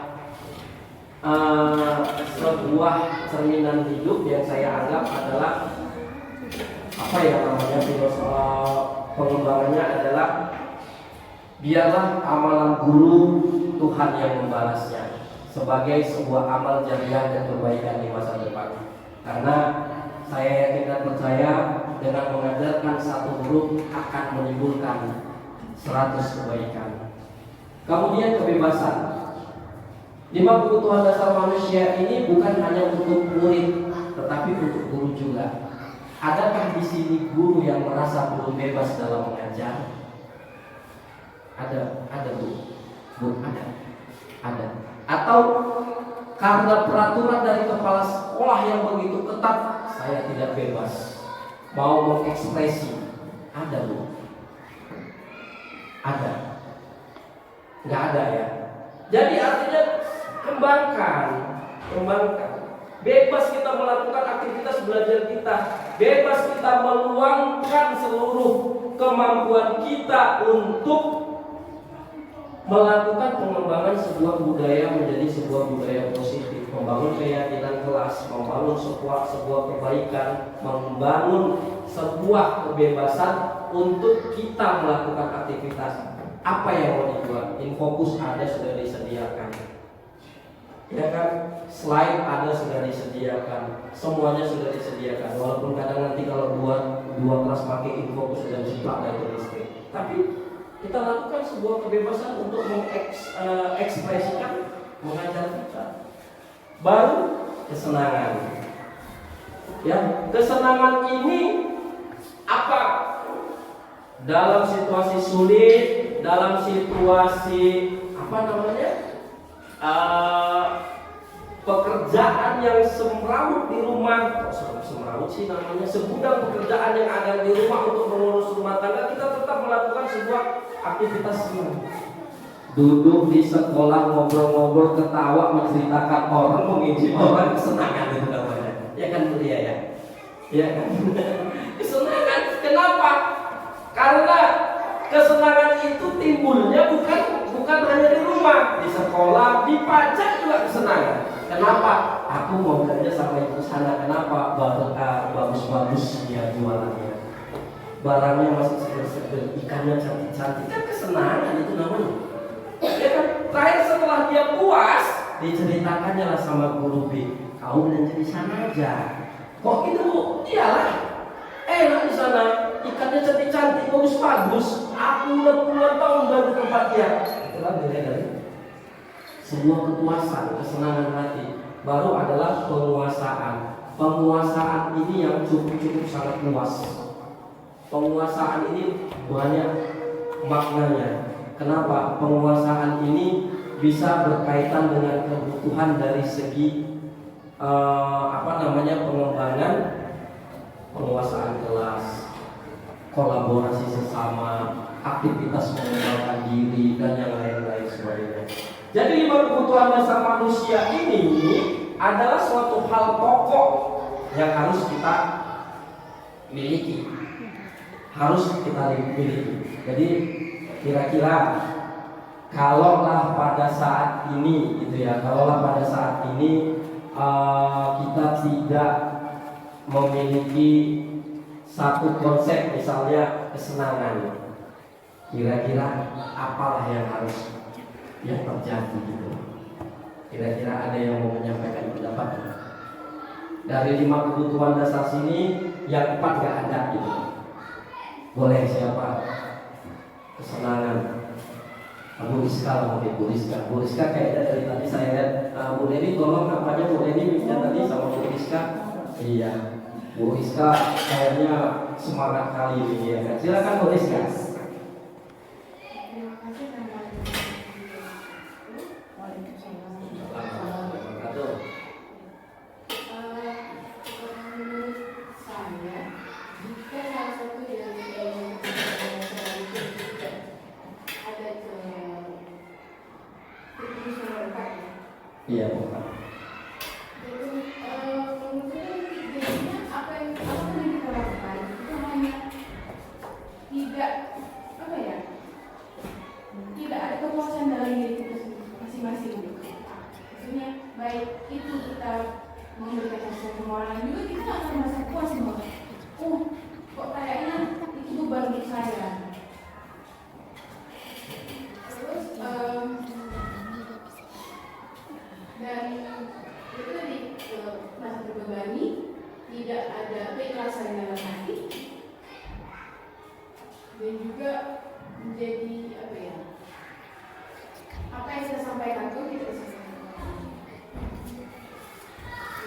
sebuah cerminan hidup yang saya anggap adalah pengembangannya adalah biarlah amalan guru Tuhan yang membalasnya sebagai sebuah amal jariah dan kebaikan di masa depan. Karena saya yakin dan percaya dengan mengajarkan satu huruf akan menimbulkan 100 kebaikan. Kemudian kebebasan. 5 kebutuhan dasar manusia ini bukan hanya untuk murid, tetapi untuk guru juga. Adakah di sini guru yang merasa belum bebas dalam mengajar? Ada Bu, ada. Atau karena peraturan dari kepala sekolah yang begitu ketat, saya tidak bebas mau mengekspresi? Ada Bu, ada. Nggak ada, ya. Jadi artinya kembangkan. Bebas kita melakukan aktivitas belajar kita, bebas kita meluangkan seluruh kemampuan kita untuk melakukan pengembangan sebuah budaya menjadi sebuah budaya positif, membangun keyakinan kelas, membangun sebuah kebaikan, membangun sebuah kebebasan untuk kita melakukan aktivitas. Apa yang mau dibuat? Infokus ada, sudah disediakan, ya kan? Slide ada, sudah disediakan, semuanya sudah disediakan. Walaupun kadang nanti kalau dua kelas pakai Infokus sudah disepak dari listrik, tapi kita lakukan sebuah kebebasan untuk mengekspresikan mengajar kita. Baru kesenangan. Ya, kesenangan ini apa? Dalam situasi sulit, dalam situasi pekerjaan yang semrawut di rumah, semrawut sih namanya, segudang pekerjaan yang ada di rumah untuk mengurus rumah tangga, kita tetap melakukan sebuah aktivitas senang. Duduk di sekolah, ngobrol-ngobrol, ketawa, menceritakan orang, mengisi orang, kesenangan itu namanya. Ya kan Bulia, ya? Ya kan? Kesenangan. Kenapa? Karena kesenangan itu timbulnya bukan hanya di rumah, di sekolah, di pajak juga kesenangan. Kenapa? Aku mau belanja sama ibu sana. Kenapa? Bagus-bagus dia jualannya, barangnya masih seger-seger, ikannya cantik-cantik, kan kesenangan itu namanya. Ya kan? Terakhir setelah dia puas, diceritakannya lah sama guru B, kau belanja di sana aja. Kok gitu Bu? Iyalah, enak di sana. ikannya cantik-cantik, bagus-bagus. Aku udah puluhan tahun dari tempat dia. Itulah nilai dari sebuah kepuasan, kesenangan hati. Baru adalah penguasaan. Penguasaan ini yang cukup sangat luas. Penguasaan ini banyak maknanya. Kenapa? Penguasaan ini bisa berkaitan dengan kebutuhan dari segi pengembangan, penguasaan kelas, kolaborasi sesama, aktivitas mengembangkan diri dan yang lain-lain sebagainya. Jadi 5 kebutuhan dasar manusia ini adalah suatu hal pokok yang harus kita miliki. Jadi kira-kira kalaulah pada saat ini kita tidak memiliki satu konsep, misalnya kesenangan, kira-kira apalah yang terjadi gitu. Kira-kira ada yang mau menyampaikan pendapat? Dari 5 kebutuhan dasar sini yang 4 gak ada gitu. Boleh siapa? Kesenangan. Bu Rizka kayaknya dari tadi saya lihat. Bu Neni tolong namanya Bu Neni minta tadi sama Bu Rizka. Iya, Bu Rizka kayaknya semangat kali ini ya. Silakan Bu Rizka. Iya, Pak. Tidak ada kepuasan dalam diri kita masing-masing. Maksudnya baik itu kita memberikan sesuatu ke orang lain juga, kita nggak akan merasa puas bahwa kok kayaknya itu beban untuk saya. Terus dan itu tadi merasa terbebani, tidak ada keikhlasan dalam hati, dan juga menjadi apa yang saya sampaikan itu tidak bisa sampaikan.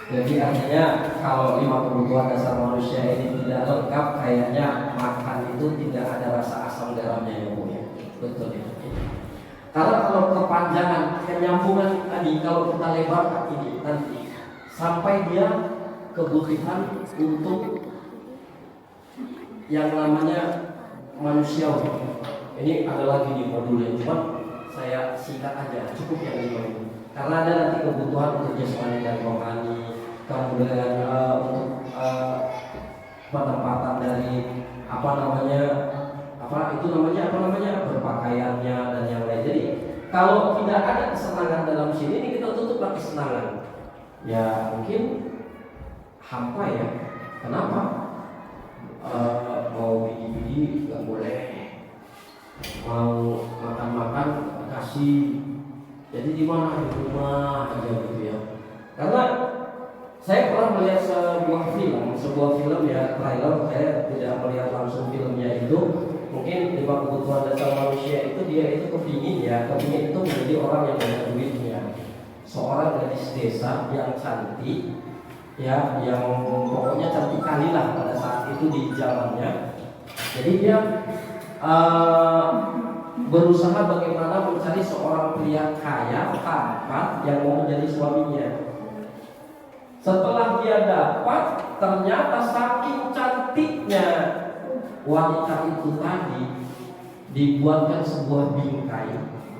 Jadi artinya kalau 5 kebutuhan dasar manusia ini tidak lengkap, kayaknya makan itu tidak ada rasa asam garamnya ya Bu ya. Betul ya. Karena kalau kepanjangan, kenyambungan tadi, kalau kita lebarkan ini nanti sampai dia kebutuhan untuk yang namanya manusiawi. Ini ada lagi di modulnya, cuma saya singkat aja, cukup yang 5 ini. Karena ada nanti kebutuhan untuk jasmani dan rohani, kemudian untuk penempatan dari berpakaiannya dan yang lain. Jadi kalau tidak ada kesenangan dalam sini, ini kita tutup pakai kesenangan. Ya mungkin hampa ya. Kenapa? Mau bidi-bidi nggak boleh, mau makan-makan kasih. Jadi di mana? Di rumah aja gitu ya. Karena saya pernah melihat sebuah film ya, trailer. Saya tidak melihat langsung filmnya itu. Mungkin 5 kebutuhan dasar manusia itu dia itu kepingin itu menjadi orang yang banyak duitnya. Seorang gadis desa yang cantik ya, yang pokoknya cantik kali lah pada saat itu di zamannya. Jadi dia berusaha bagaimana mencari seorang pria kaya, tampan yang mau menjadi suaminya. Setelah dia dapat, ternyata saking cantiknya wanita itu tadi, dibuatkan sebuah bingkai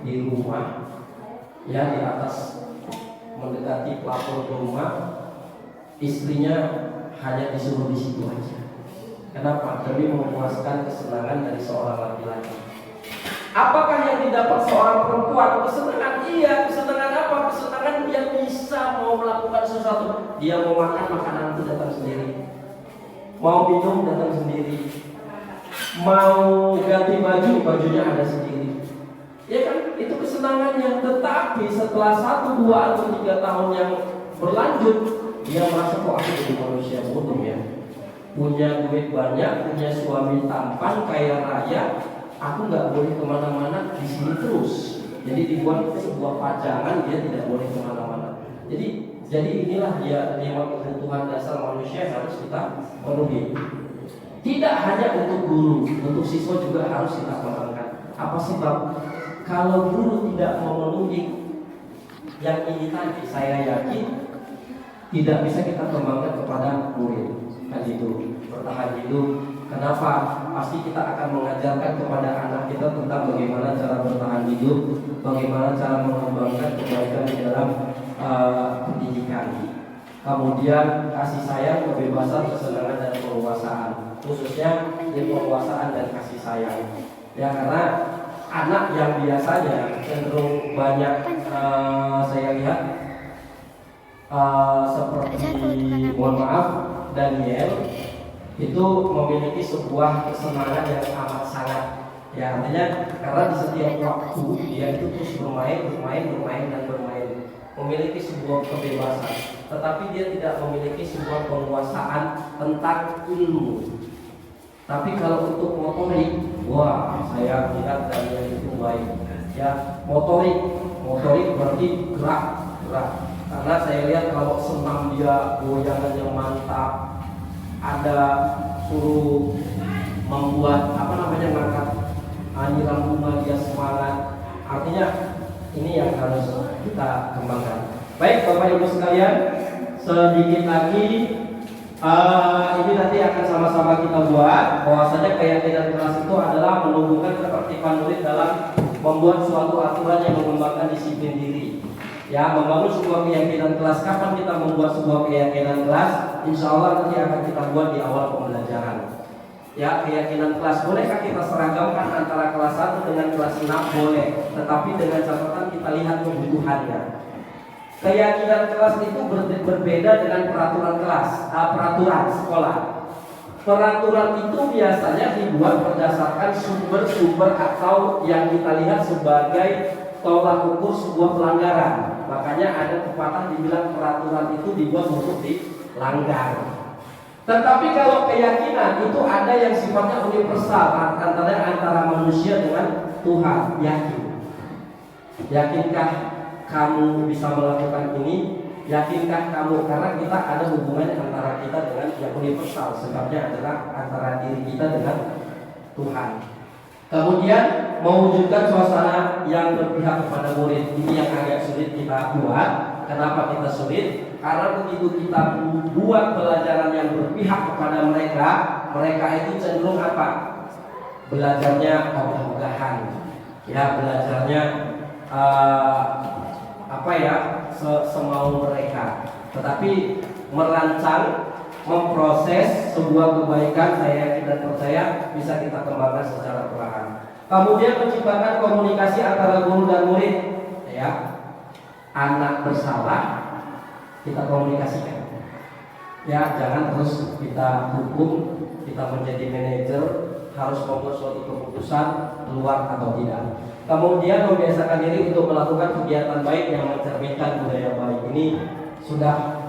di rumah, ya di atas mendekati plafon rumah. Istrinya hanya disuruh di situ aja. Kenapa? Demi memuaskan kesenangan dari seorang laki-laki. Apakah yang didapat seorang perempuan? Kesenangan, iya. Kesenangan apa? Kesenangan dia bisa mau melakukan sesuatu. Dia mau makan, makanan itu datang sendiri. Mau minum, datang sendiri. Mau ganti baju, bajunya ada sendiri. Ya kan? Itu kesenangannya. Tetapi setelah 1, 2, atau 3 tahun yang berlanjut, dia merasa kok aku jadi manusia bodoh ya. punya duit banyak, punya suami tampan, kaya raya, aku nggak boleh kemana-mana, di sini terus. Jadi dibuat sebuah pajangan, dia tidak boleh kemana-mana. Jadi inilah dia 5 kebutuhan dasar manusia yang harus kita penuhi. Tidak hanya untuk guru, untuk siswa juga harus kita kembangkan. Apa sebab? Kalau guru tidak memenuhi yang ini tadi, saya yakin tidak bisa kita kembangkan kepada murid. Kan itu bertahan hidup. Kenapa? Pasti kita akan mengajarkan kepada anak kita tentang bagaimana cara bertahan hidup, bagaimana cara mengembangkan kebaikan di dalam pendidikan. Kemudian kasih sayang, kebebasan, kesenangan dan penguasaan, khususnya di penguasaan dan kasih sayang. Ya, karena anak yang biasanya cenderung banyak saya lihat seperti mohon maaf Daniel itu memiliki sebuah kesenangan yang amat sangat, ya artinya karena di setiap waktu dia itu terus bermain dan bermain, memiliki sebuah kebebasan, tetapi dia tidak memiliki sebuah penguasaan tentang ilmu. Tapi kalau untuk motorik, wah saya lihat Daniel itu baik, ya motorik berarti gerak. Karena saya lihat kalau senam dia goyangannya mantap, ada suruh membuat ngangkat nyiram bunga dia semangat. Artinya ini yang harus kita kembangkan. Baik Bapak Ibu sekalian, sedikit lagi ini nanti akan sama-sama kita buat bahwasanya keyakinan kelas itu adalah menumbuhkan ketertiban murid dalam membuat suatu aturan yang mengembangkan disiplin diri. Ya, membangun sebuah keyakinan kelas. Kapan kita membuat sebuah keyakinan kelas? Insya Allah nanti akan kita buat di awal pembelajaran. Ya, keyakinan kelas. Bolehkah kita seragamkan antara kelas 1 dengan kelas 6? Boleh. Tetapi dengan catatan kita lihat kebutuhannya. Keyakinan kelas itu berbeda dengan peraturan kelas, peraturan sekolah. Peraturan itu biasanya dibuat berdasarkan sumber-sumber atau yang kita lihat sebagai tolak ukur sebuah pelanggaran. Makanya ada pepatah dibilang peraturan itu dibuat untuk dilanggar. Tetapi kalau keyakinan itu ada yang sifatnya universal antara manusia dengan Tuhan. Yakinkah kamu bisa melakukan ini? Yakinkah kamu? Karena kita ada hubungan antara kita dengan yang universal. Sebabnya adalah antara diri kita dengan Tuhan. Kemudian mewujudkan suasana yang berpihak kepada murid. Ini yang agak sulit kita buat. Kenapa kita sulit? Karena begitu kita buat pelajaran yang berpihak kepada mereka itu cenderung apa? Belajarnya ogah-ogahan. Ya, belajarnya semau mereka. Tetapi merancang, memproses sebuah kebaikan, saya yakin dan percaya bisa kita kembangkan secara perlahan. Kemudian menciptakan komunikasi antara guru dan murid. Ya, anak bersalah kita komunikasikan. Ya, jangan terus kita hukum, kita menjadi manajer, harus membuat suatu keputusan keluar atau tidak. Kemudian membiasakan diri untuk melakukan kegiatan baik yang mencerminkan budaya baik. Ini sudah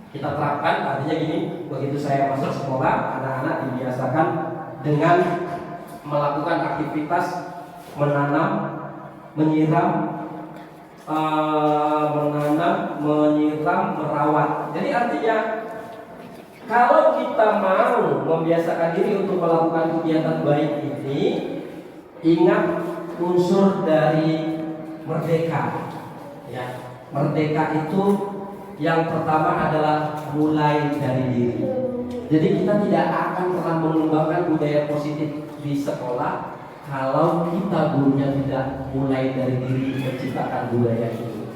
kita terapkan. Artinya gini, begitu saya masuk sekolah, anak-anak dibiasakan dengan melakukan aktivitas menanam, menyiram, merawat. Jadi artinya kalau kita mau membiasakan diri untuk melakukan kegiatan baik ini, ingat unsur dari merdeka. Ya, merdeka itu yang pertama adalah mulai dari diri. Jadi kita tidak akan pernah mengembangkan budaya positif di sekolah kalau kita gurunya tidak mulai dari diri menciptakan budaya itu.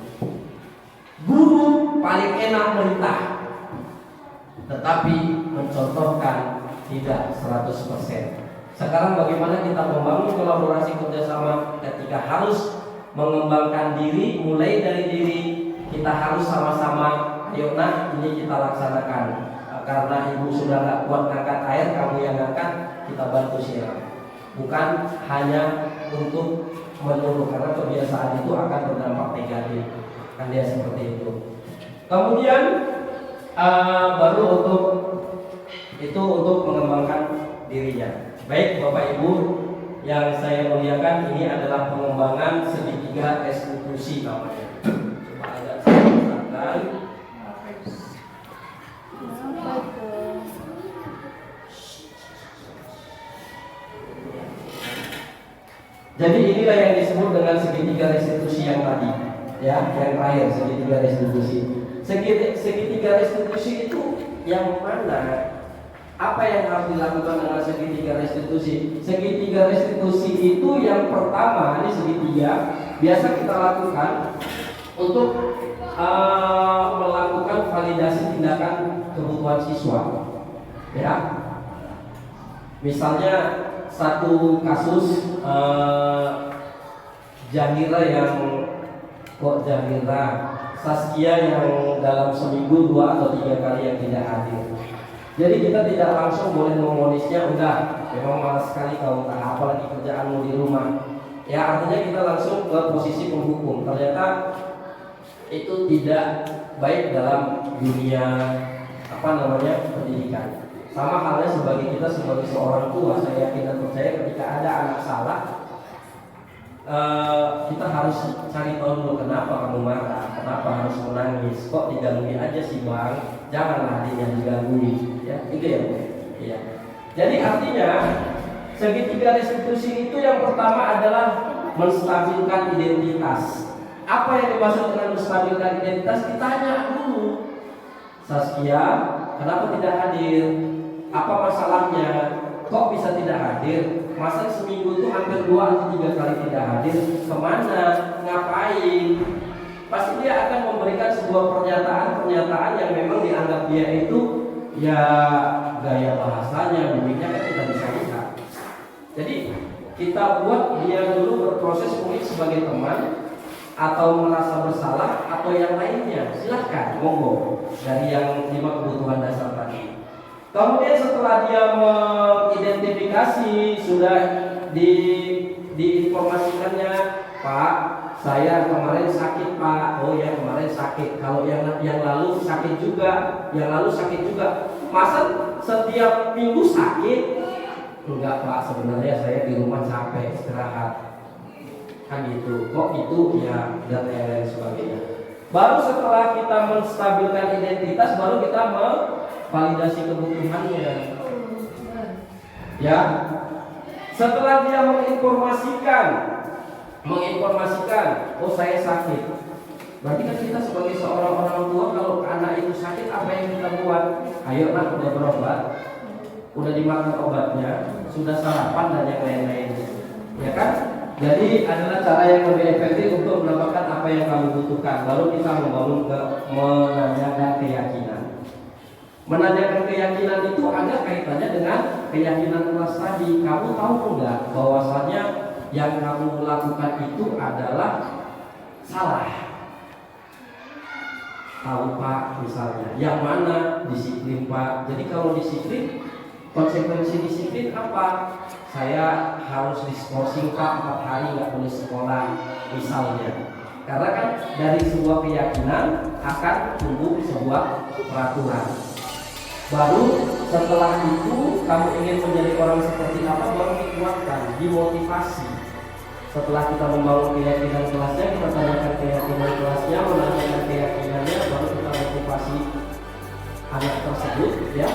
Guru paling enak merintah, tetapi mencontohkan tidak 100%. Sekarang bagaimana kita membangun kolaborasi kerjasama ketika harus mengembangkan diri, mulai dari diri. Kita harus sama-sama, ayo nak, ini kita laksanakan. Karena ibu sudah gak kuat ngangkat air, kamu yang ngangkat, kita bantu siram. Bukan hanya untuk menyuruh, karena kebiasaan itu akan berdampak negatif. Kan dia seperti itu. Kemudian baru untuk Itu untuk mengembangkan dirinya. Baik Bapak Ibu yang saya muliakan, ini adalah pengembangan segitiga restitusi namanya. Coba agak saya katakan. Jadi inilah yang disebut dengan segitiga restitusi yang tadi, ya, yang terakhir segitiga restitusi. Segitiga restitusi itu yang mana? Apa yang harus dilakukan dengan segitiga restitusi? Segitiga restitusi itu yang pertama, ini segitiga biasa kita lakukan untuk melakukan validasi tindakan kebutuhan siswa, ya. Misalnya satu kasus Jahira yang Saskia yang dalam seminggu 2 atau 3 kali yang tidak hadir. Jadi kita tidak langsung boleh memonisnya, udah memang malas sekali kau, apalagi kerjaanmu di rumah. Ya artinya kita langsung ke posisi penghukum. Ternyata itu tidak baik dalam dunia pendidikan. Sama halnya sebagai kita sebagai seorang tua, saya yakin dan percaya ketika ada anak salah, kita harus cari tahu dulu kenapa kamu marah, kenapa harus menangis, kok diganggu aja sih bang, janganlah adiknya diganggu, ya itu ya bu. Ya. Jadi artinya segitiga restitusi itu yang pertama adalah menstabilkan identitas. Apa yang dimaksud dengan menstabilkan identitas? Ditanya dulu, Saskia, kenapa tidak hadir? Apa masalahnya? Kok bisa tidak hadir? Masa seminggu itu hampir 2 atau 3 kali tidak hadir? Kemana? Ngapain? Pasti dia akan memberikan sebuah pernyataan yang memang dianggap dia itu ya gaya bahasanya, mimiknya kan kita bisa lihat. Jadi kita buat dia dulu berproses mungkin sebagai teman atau merasa bersalah atau yang lainnya. Silahkan, monggo dari yang 5 kebutuhan dasar tadi. Kemudian setelah dia mengidentifikasi, sudah diinformasikannya, Pak, saya kemarin sakit Pak. Oh ya kemarin sakit. Kalau yang lalu sakit juga, Masa setiap minggu sakit? Enggak Pak, sebenarnya saya di rumah capek istirahat. Kan gitu. Kok itu ya dan lain sebagainya. Baru setelah kita menstabilkan identitas, baru kita validasi kebutuhannya. Ya. Setelah dia menginformasikan, oh saya sakit. Berarti kan kita sebagai seorang orang tua kalau anak itu sakit apa yang kita buat? Ayo nak udah berobat, udah dimakan obatnya, sudah sarapan dan yang lain-lain. Ya kan? Jadi adalah cara yang lebih efektif untuk mendapatkan apa yang kamu butuhkan. Baru kita membangun menanyakan keyakinan. Menanyakan keyakinan itu ada kaitannya dengan keyakinan kelas tadi. Kamu tahu enggak bahwasanya yang kamu lakukan itu adalah salah? Tahu Pak misalnya. Yang mana? Disiplin Pak. Jadi kalau disiplin, konsekuensi disiplin apa? Saya harus diskorsing Pak 4 hari nggak boleh sekolah misalnya. Karena kan dari sebuah keyakinan akan tumbuh sebuah peraturan. Baru setelah itu kamu ingin menjadi orang seperti apa, baru dikuatkan, dimotivasi. Setelah kita membangun keyakinan kelasnya, kita tanyakan keyakinan kelasnya, menanyakan keyakinannya, baru kita motivasi anak tersebut, ya,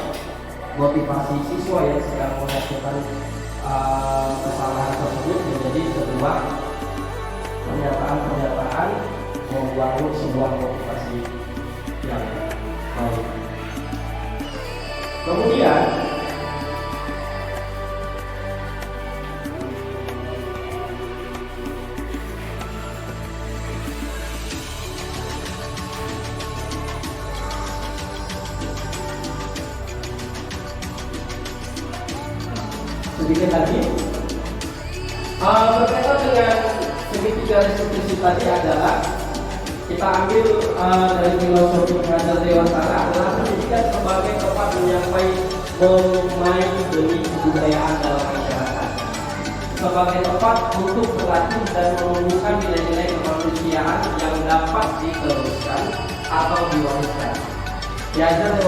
motivasi siswa yang sedang melakukan kesalahan tersebut menjadi sebuah pernyataan membangun sebuah motivasi yang baik. Kemudian sedikit lagi berkaitan dengan segitiga restitusi tadi adalah kita ambil dari filosofi Raja Dewantara adalah pendidikan sebagai tempat menyampaikan demi kebudayaan dalam masyarakat, sebagai tempat untuk berlatih dan menumbuhkan nilai-nilai kemanusiaan yang dapat diteruskan atau diwariskan. Yayasan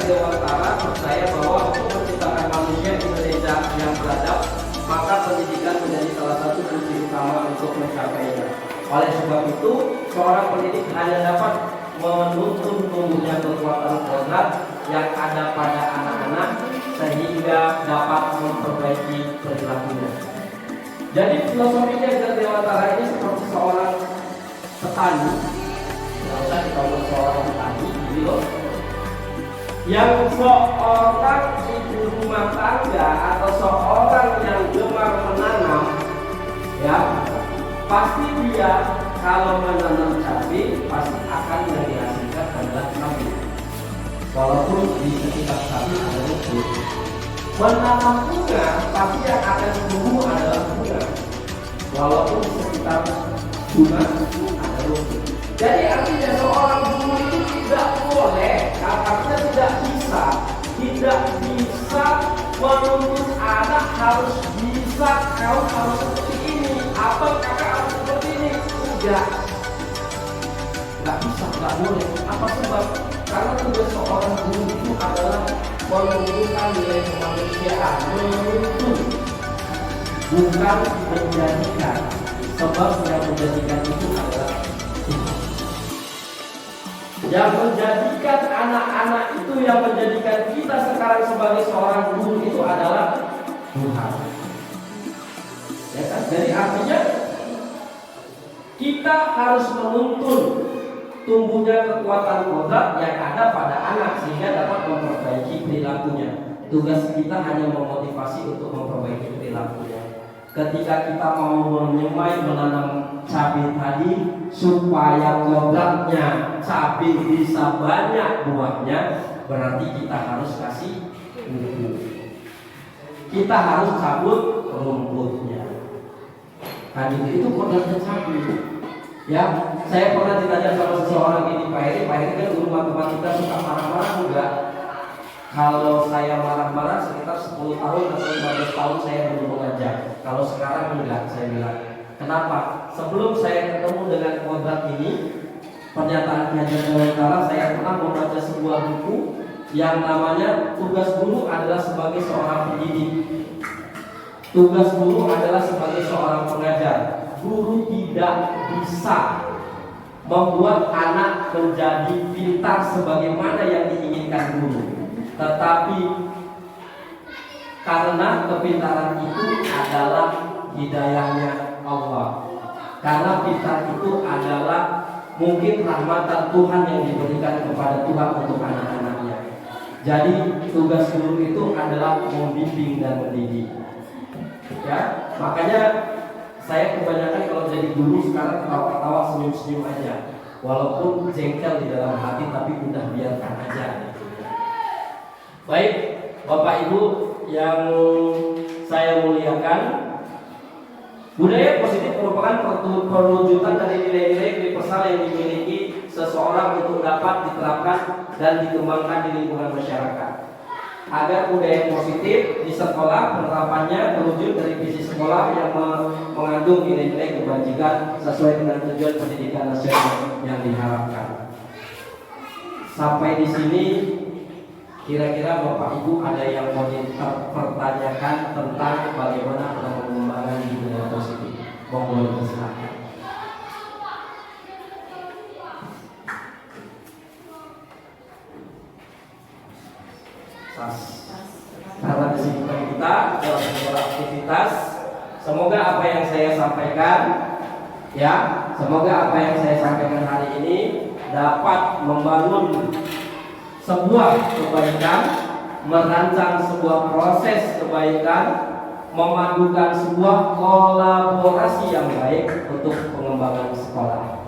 Dewantara percaya bahwa untuk menciptakan manusia Indonesia yang beradab, maka pendidikan menjadi salah satu kunci utama untuk mencapainya. Oleh sebab itu, seorang pendidik hanya dapat menuntun tumbuhnya kekuatan kodrat yang ada pada anak-anak sehingga dapat memperbaiki perilakunya. Jadi filosofinya Dewantara ini seperti seorang petani, nggak usah kita ngomong seorang petani, gitu loh, yang seorang ibu rumah tangga atau seorang yang gemar menanam, ya pasti dia kalau menanam cabai pasti akan yang dihasilkan adalah cabai. Walaupun di sekitar cabai ada rumput. Menanam bunga pasti yang akan tumbuh adalah bunga. Walaupun di sekitar bunga ada rumput. Jadi artinya seorang guru itu tidak boleh, artinya tidak bisa menuntut anak harus bisa, kau harus seperti ini atau kakak harus seperti ini. Nggak bisa, nggak boleh. Apa sebab? Karena tugas seorang guru itu adalah menumbuhkan nilai kemanusiaan, menuntun, bukan menjadikan. Sebab yang menjadikan itu adalah Tuhan. Yang menjadikan anak-anak itu, yang menjadikan kita sekarang sebagai seorang guru itu adalah Tuhan. Ya kan? Jadi artinya kita harus menuntun tumbuhnya kekuatan kodrat yang ada pada anak sehingga dapat memperbaiki perilakunya. Tugas kita hanya memotivasi untuk memperbaiki perilakunya. Ketika kita mau menyemai menanam cabai tadi supaya kodratnya cabai bisa banyak buahnya, berarti kita harus kasih pupuk. Kita harus cabut rumputnya. Nah, itu kodratnya cabai. Ya, saya pernah ditanya sama seseorang ini, Pak Heri kan guru matematika suka marah-marah enggak? Kalau saya marah-marah sekitar 10 tahun atau 15 tahun saya belum mengajar. Kalau sekarang enggak, saya bilang. Kenapa? Sebelum saya ketemu dengan kodrat ini, pernyataan Yayasan Dewantara, saya pernah membaca sebuah buku yang namanya Tugas Guru adalah sebagai seorang pendidik. Tugas guru adalah sebagai seorang pengajar. Guru tidak bisa membuat anak menjadi pintar sebagaimana yang diinginkan guru, tetapi karena kepintaran itu adalah hidayahnya Allah, karena pintar itu adalah mungkin rahmatan Tuhan yang diberikan kepada Tuhan untuk anak-anaknya. Jadi tugas guru itu adalah membimbing dan mendidik. Ya, makanya saya kebanyakan kalau jadi guru sekarang ketawa-ketawa, senyum-senyum aja, walaupun jengkel di dalam hati, tapi udah biarkan aja. Baik, Bapak Ibu yang saya muliakan, budaya positif merupakan perwujudan dari nilai-nilai universal yang dimiliki seseorang untuk dapat diterapkan dan dikembangkan di lingkungan masyarakat. Agar budaya positif di sekolah penerapannya terwujud dari visi sekolah yang mengandung nilai-nilai kebajikan sesuai dengan tujuan pendidikan nasional yang diharapkan. Sampai di sini kira-kira Bapak Ibu ada yang mau dipertanyakan tentang bagaimana pengembangan di budaya positif? Mohon dipersilakan. Karena kesibukan kita dalam beberapa aktivitas, semoga apa yang saya sampaikan, ya, semoga apa yang saya sampaikan hari ini dapat membangun sebuah kebaikan, merancang sebuah proses kebaikan, memadukan sebuah kolaborasi yang baik untuk pengembangan sekolah.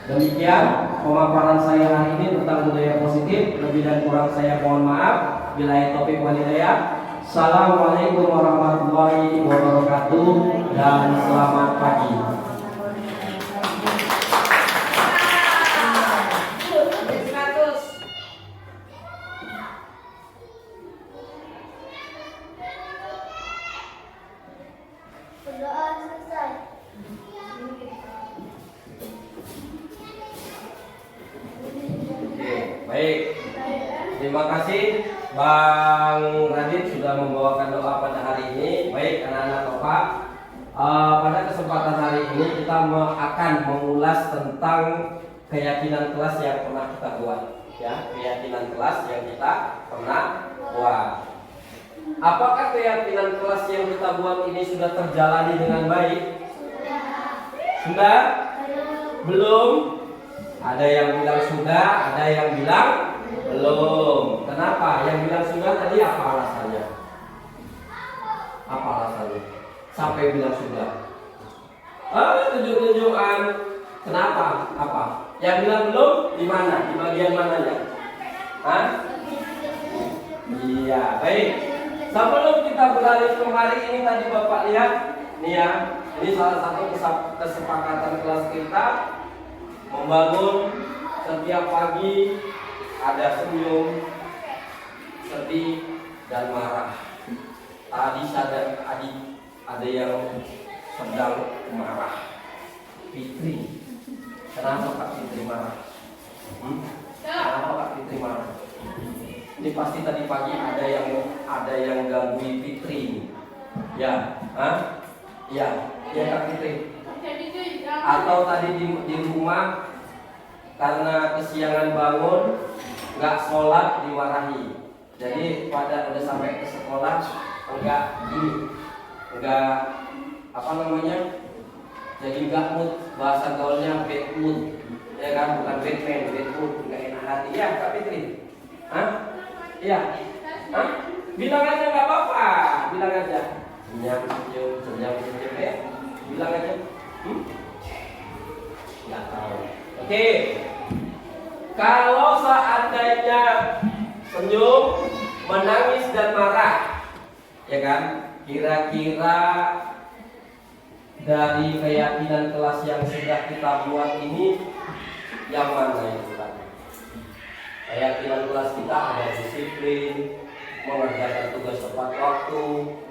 Demikian pemaparan saya hari ini tentang budaya positif. Lebih dan kurang saya mohon maaf. Billahi taufiq wal hidayah. Assalamualaikum warahmatullahi wabarakatuh dan selamat pagi. Berdoa selesai. Baik. Baik. Terima kasih Bang Radit sudah membawakan doa pada hari ini. Baik anak-anak Bapak, pada kesempatan hari ini kita akan mengulas tentang keyakinan kelas yang pernah kita buat. Ya, keyakinan kelas yang kita pernah buat. Apakah keyakinan kelas yang kita buat ini sudah terjalani dengan baik? Sudah? Belum? Ada yang bilang sudah, ada yang bilang belum. Kenapa? Yang bilang sudah tadi apa alasannya? Apa alasannya? Sampai bilang sudah. Tunjuk-tunjukkan. Kenapa? Apa? Yang bilang belum di mana? Di bagian mananya? Hah? Iya, baik. Sebelum kita beralih ke hari ini tadi Bapak lihat, nih ya, ini salah satu kesepakatan kelas kita membangun setiap pagi ada senyum, sedih dan marah. Tadi ada yang sedang marah. Fitri, kenapa Kak Fitri marah? Kenapa Kak Fitri marah? Ini pasti tadi pagi ada yang gangguin Fitri. Ya, ya Kak Fitri. Atau tadi di rumah karena kesiangan bangun nggak sholat dimarahi. Jadi pada udah sampai ke sekolah enggak jadi enggak mood, bahasa gaulnya bad mood, ya kan, bukan Batman, bad mood, enggak enak hati ya Kak Fitri. Iya. Bilang aja nggak apa-apa, bilang aja. Senyum ya. Bilang aja. Nggak tahu. Oke. Kalau seandainya senyum, menangis dan marah, ya kan? Kira-kira dari keyakinan kelas yang sudah kita buat ini, yang mana yang kita? Keyakinan kelas kita ada disiplin, mengerjakan tugas tepat waktu,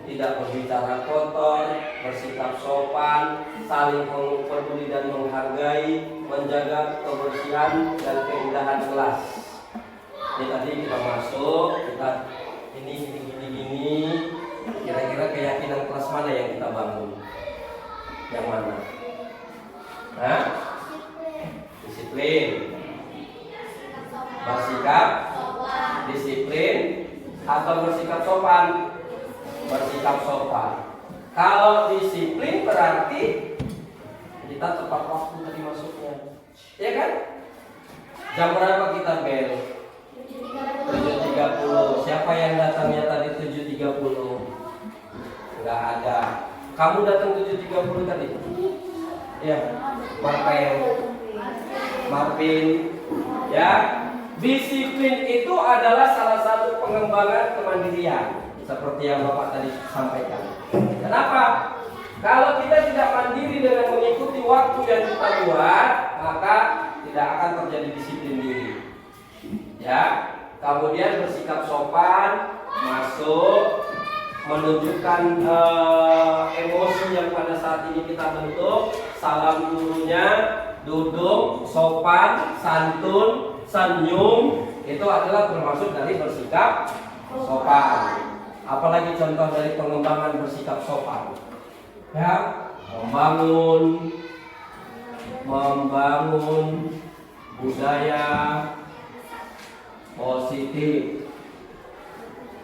tidak berbicara kotor, bersikap sopan, saling peduli dan menghargai, menjaga kebersihan dan keindahan kelas. Ini tadi kita masuk, kita ini. Kira-kira keyakinan kelas mana yang kita bangun? Yang mana? Disiplin, bersikap, disiplin, atau bersikap sopan? Bersikap sopan. Kalau disiplin berarti kita tepat waktu tadi masuknya, ya kan? Jam berapa kita bel? 7.30. Siapa yang datangnya tadi 7.30? Enggak ada. Kamu datang 7.30 tadi? Ya, Marvin. Ya, disiplin itu adalah salah satu pengembangan kemandirian, seperti yang Bapak tadi sampaikan. Kenapa? Kalau kita tidak mandiri dengan mengikuti waktu yang kita buat, maka tidak akan terjadi disiplin diri. Ya, kemudian bersikap sopan, masuk, menunjukkan emosi yang pada saat ini kita bentuk, salam gurunya, duduk, sopan, santun, senyum, itu adalah termasuk dari bersikap sopan. Apalagi contoh dari pengembangan bersikap sopan, ya, membangun budaya positif.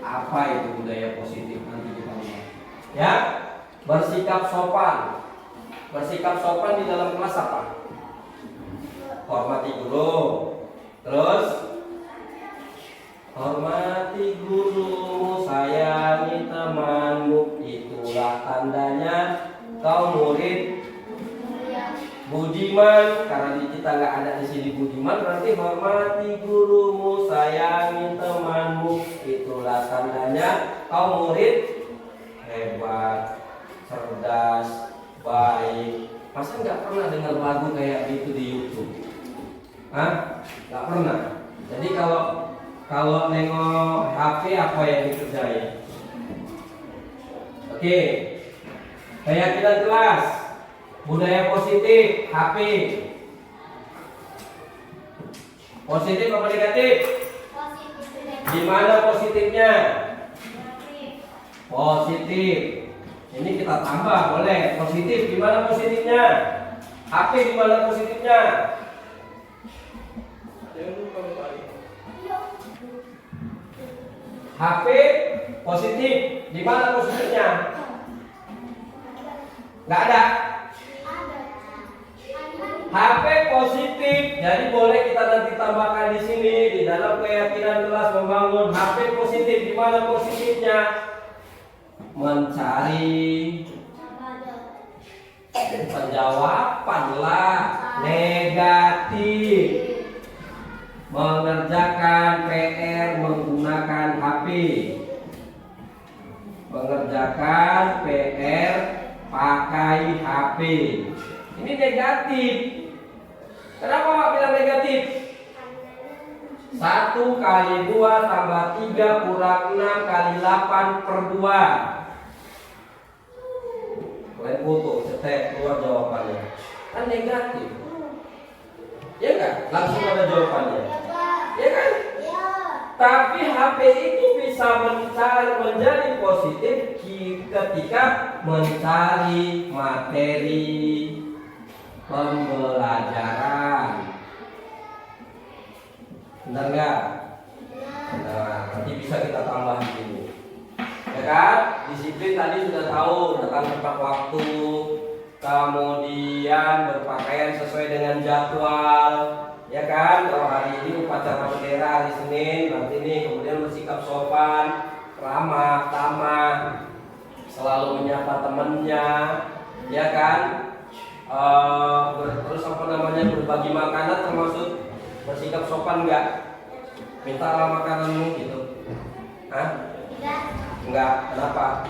Apa itu budaya positif? Nanti kita lihat. Ya, bersikap sopan. Bersikap sopan di dalam kelas apa? Hormati guru. Terus hormati gurumu, sayangi temanmu, itulah tandanya kau murid budiman. Karena kita nggak ada di sini budiman, berarti hormati gurumu, sayangi temanmu, itulah tandanya kau murid hebat, cerdas, baik. Masa nggak pernah dengar lagu kayak gitu di YouTube? Nggak pernah. Jadi kalau nengok HP apa yang dikerjain? Oke, keyakinan kelas, budaya positif, HP. Positif apa negatif? Positif. Di mana positifnya? Negatif. Positif. Ini kita tambah boleh. Positif di mana positifnya? HP di mana positifnya? HP positif. Di mana positifnya? Nggak ada. HP positif. Jadi boleh kita nanti tambahkan di sini di dalam keyakinan kelas membangun HP positif. Di mana positifnya? Mencari penjawaban lah. Negatif. Mengerjakan PR menggunakan HP. Mengerjakan PR pakai HP. Ini negatif. Kenapa Pak bilang negatif? 1 kali 2 tambah 3 kurang 6 kali 8 per 2. Kalian foto, cetek, keluar jawabannya. Kan negatif. Ya kan? Langsung ada jawabannya. Ya kan? Tapi HP itu bisa menjadi positif ketika mencari materi pembelajaran. Benar nggak? Nah, nanti bisa kita tambah di sini. Ya kan? Disiplin tadi sudah tahu, datang tepat waktu, kemudian berpakaian sesuai dengan jadwal. Ya kan, kalau hari ini upacara bendera hari Senin, nanti ini kemudian bersikap sopan, ramah, tamah, selalu menyapa temannya, ya kan, terus apa namanya berbagi makanan termasuk bersikap sopan nggak? Mintalah makananmu gitu, Hah? Enggak, kenapa?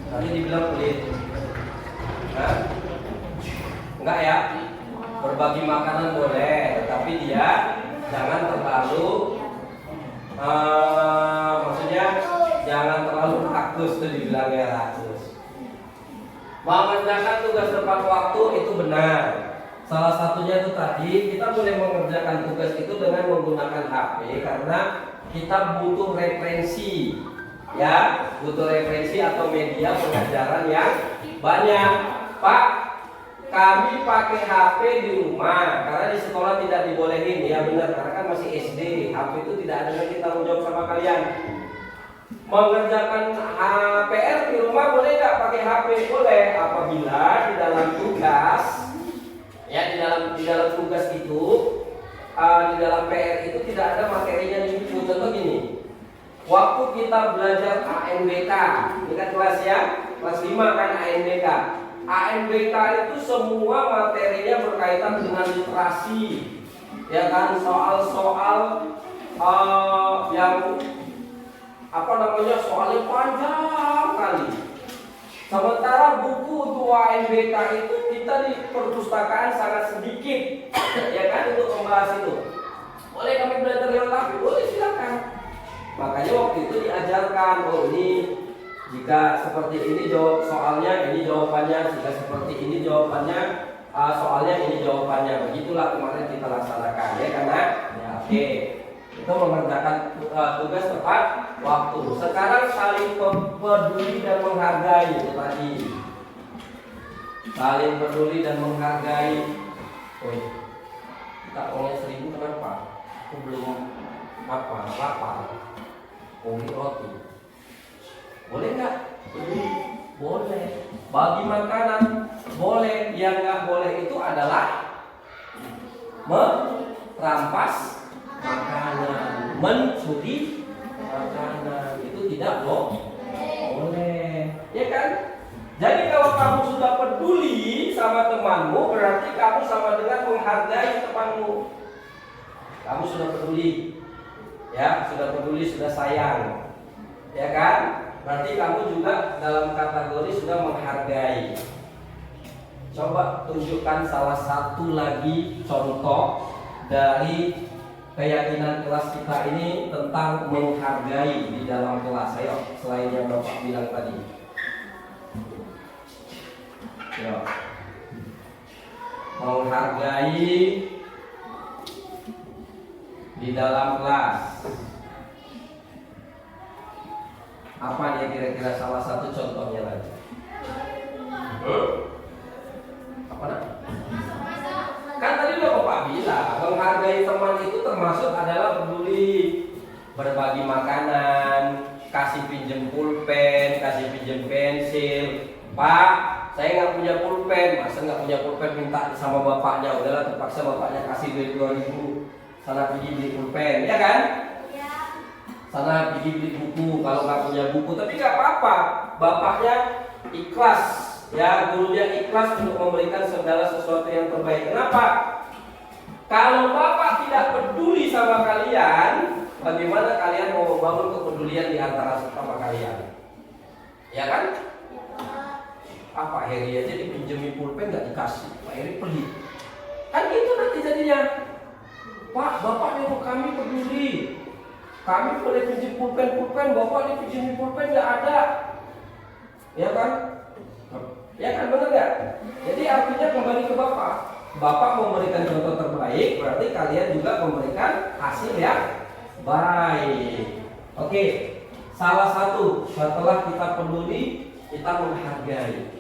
Tadi dibilang pelit, Hah? Enggak ya? Berbagi makanan boleh, tetapi dia jangan terlalu maksudnya jangan terlalu rakus, tuh dibilangnya rakus. Mengerjakan tugas tepat waktu itu benar. Salah satunya itu tadi kita boleh mengerjakan tugas itu dengan menggunakan HP karena kita butuh referensi, ya, butuh referensi atau media pelajaran yang banyak. Pak, kami pakai HP di rumah karena di sekolah tidak dibolehin. Ya benar, karena kan masih SD. HP itu tidak ada lagi tanggung jawab sama kalian. Mengerjakan PR di rumah boleh nggak pakai HP? Boleh, apabila di dalam tugas, ya di dalam tugas itu, di dalam PR itu tidak ada materinya di buku. Contoh gini, waktu kita belajar ANBK, ini kan kelas ya, kelas 5 kan ANBK. ANBK itu semua materinya berkaitan dengan literasi, ya kan, soal-soal yang apa namanya soalnya panjang kali. Sementara buku untuk ANBK itu kita di perpustakaan sangat sedikit, ya kan, untuk membahas itu. Boleh kami belajar lewat HP? Boleh, silakan. Makanya waktu itu diajarkan, oh ini jika seperti ini jawab soalnya, ini jawabannya. Jika seperti ini jawabannya, soalnya ini jawabannya. Begitulah kemarin kita laksanakan, ya karena ya, oke. Itu mengerjakan tugas tepat waktu. Sekarang saling peduli dan menghargai itu tadi. Saling peduli dan menghargai. Woi, kita uangnya 1000 kenapa? Aku belum lapar. Beli roti. Boleh nggak? Boleh. Bagi makanan boleh. Yang nggak boleh itu adalah merampas makanan, mencuri makanan. Itu tidak boleh. Ya kan? Jadi kalau kamu sudah peduli sama temanmu, berarti kamu sama dengan menghargai temanmu. Kamu sudah peduli, ya, sudah peduli, sudah sayang, ya kan? Berarti kamu juga dalam kategori sudah menghargai. Coba tunjukkan salah satu lagi contoh dari keyakinan kelas kita ini tentang menghargai di dalam kelas. Ayo, selain yang Bapak bilang tadi. Yo. Menghargai di dalam kelas. Apa dia kira-kira salah satu contohnya lagi? Apa nak? Kan tadi udah Bapak bilang, menghargai teman itu termasuk adalah peduli, berbagi makanan, kasih pinjem pulpen, kasih pinjem pensil. Pak, saya nggak punya pulpen, masa nggak punya pulpen minta sama bapaknya, udahlah terpaksa bapaknya kasih duit 2.000, sana pergi beli pulpen, ya kan? Sana pergi beli buku kalau nggak punya buku, tapi nggak apa-apa, bapaknya ikhlas, ya gurunya ikhlas untuk memberikan segala sesuatu yang terbaik. Kenapa? Kalau bapak tidak peduli sama kalian, bagaimana kalian mau membangun kepedulian di antara sama kalian? Ya kan? Pak Heri aja dipinjemin pulpen nggak dikasih, Pak Heri pelit. Kan gitu nanti jadinya. Pak, bapak nyuruh kami peduli. Kami boleh pinjam pulpen, bapak dipinjemin pulpen nggak ada. Ya kan? Ya kan, benar nggak? Jadi artinya kembali ke bapak. Bapak memberikan contoh terbaik, berarti kalian juga memberikan hasil yang baik. Oke, salah satu setelah kita peduli, kita menghargai.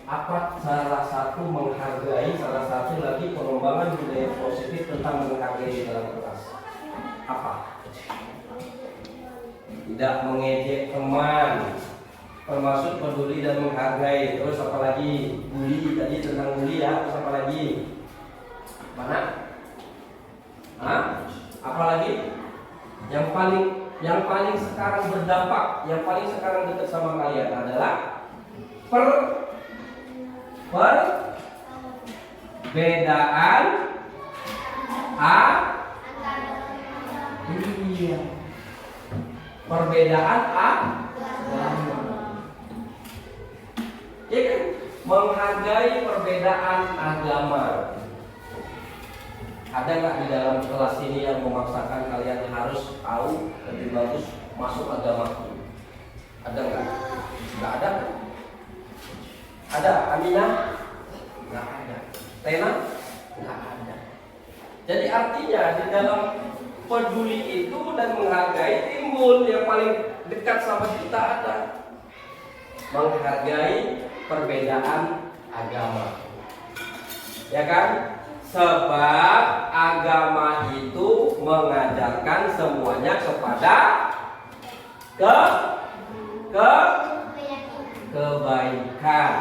Apa salah satu menghargai, salah satu lagi pengembangan budaya positif tentang menghargai di dalam kelas? Apa? Tidak mengejek teman, termasuk peduli dan menghargai. Terus apa lagi? Bully, tadi tentang bully ya. Terus apa lagi? Mana? Hah? Apa lagi? Yang paling sekarang berdampak, yang paling sekarang dekat sama kalian adalah perbedaan iya. Perbedaan ya kan? Menghargai perbedaan agama. Ada nggak di dalam kelas ini yang memaksakan kalian harus tahu lebih bagus masuk agama? Ada nggak? Nggak ada. Ada Aminah? Nggak ada. Tena? Nggak ada. Jadi artinya di dalam peduli itu dan menghargai timbul yang paling dekat sama kita ada menghargai perbedaan agama. Ya kan? Sebab agama itu mengajarkan semuanya kepada kebaikan,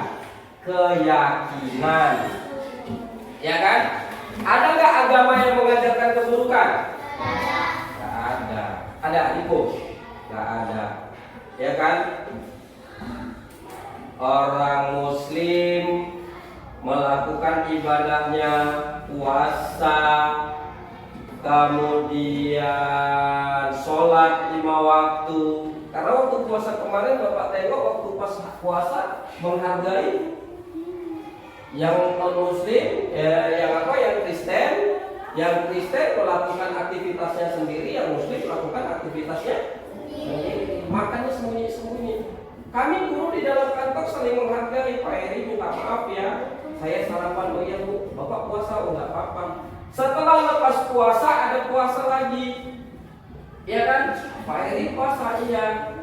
keyakinan. Ya kan? Ada nggak agama yang mengajarkan keburukan? Nggak ada. Ada adikku? Nggak ada. Ya kan? Orang Muslim melakukan ibadahnya, puasa, kemudian sholat 5 waktu. Karena waktu puasa kemarin Bapak tengok waktu pas puasa menghargai yang non Muslim, yang Kristen, melakukan aktivitasnya sendiri, yang Muslim melakukan aktivitasnya sendiri. Makannya sembunyi-sembunyi. Kami guru di dalam kantor saling menghargai. Pak Eri minta maaf ya, saya sarapan, oh iya Bu, Bapak puasa, oh nggak apa-apa. Setelah lepas puasa ada puasa lagi, ya kan? Pak Eri puasa, iya.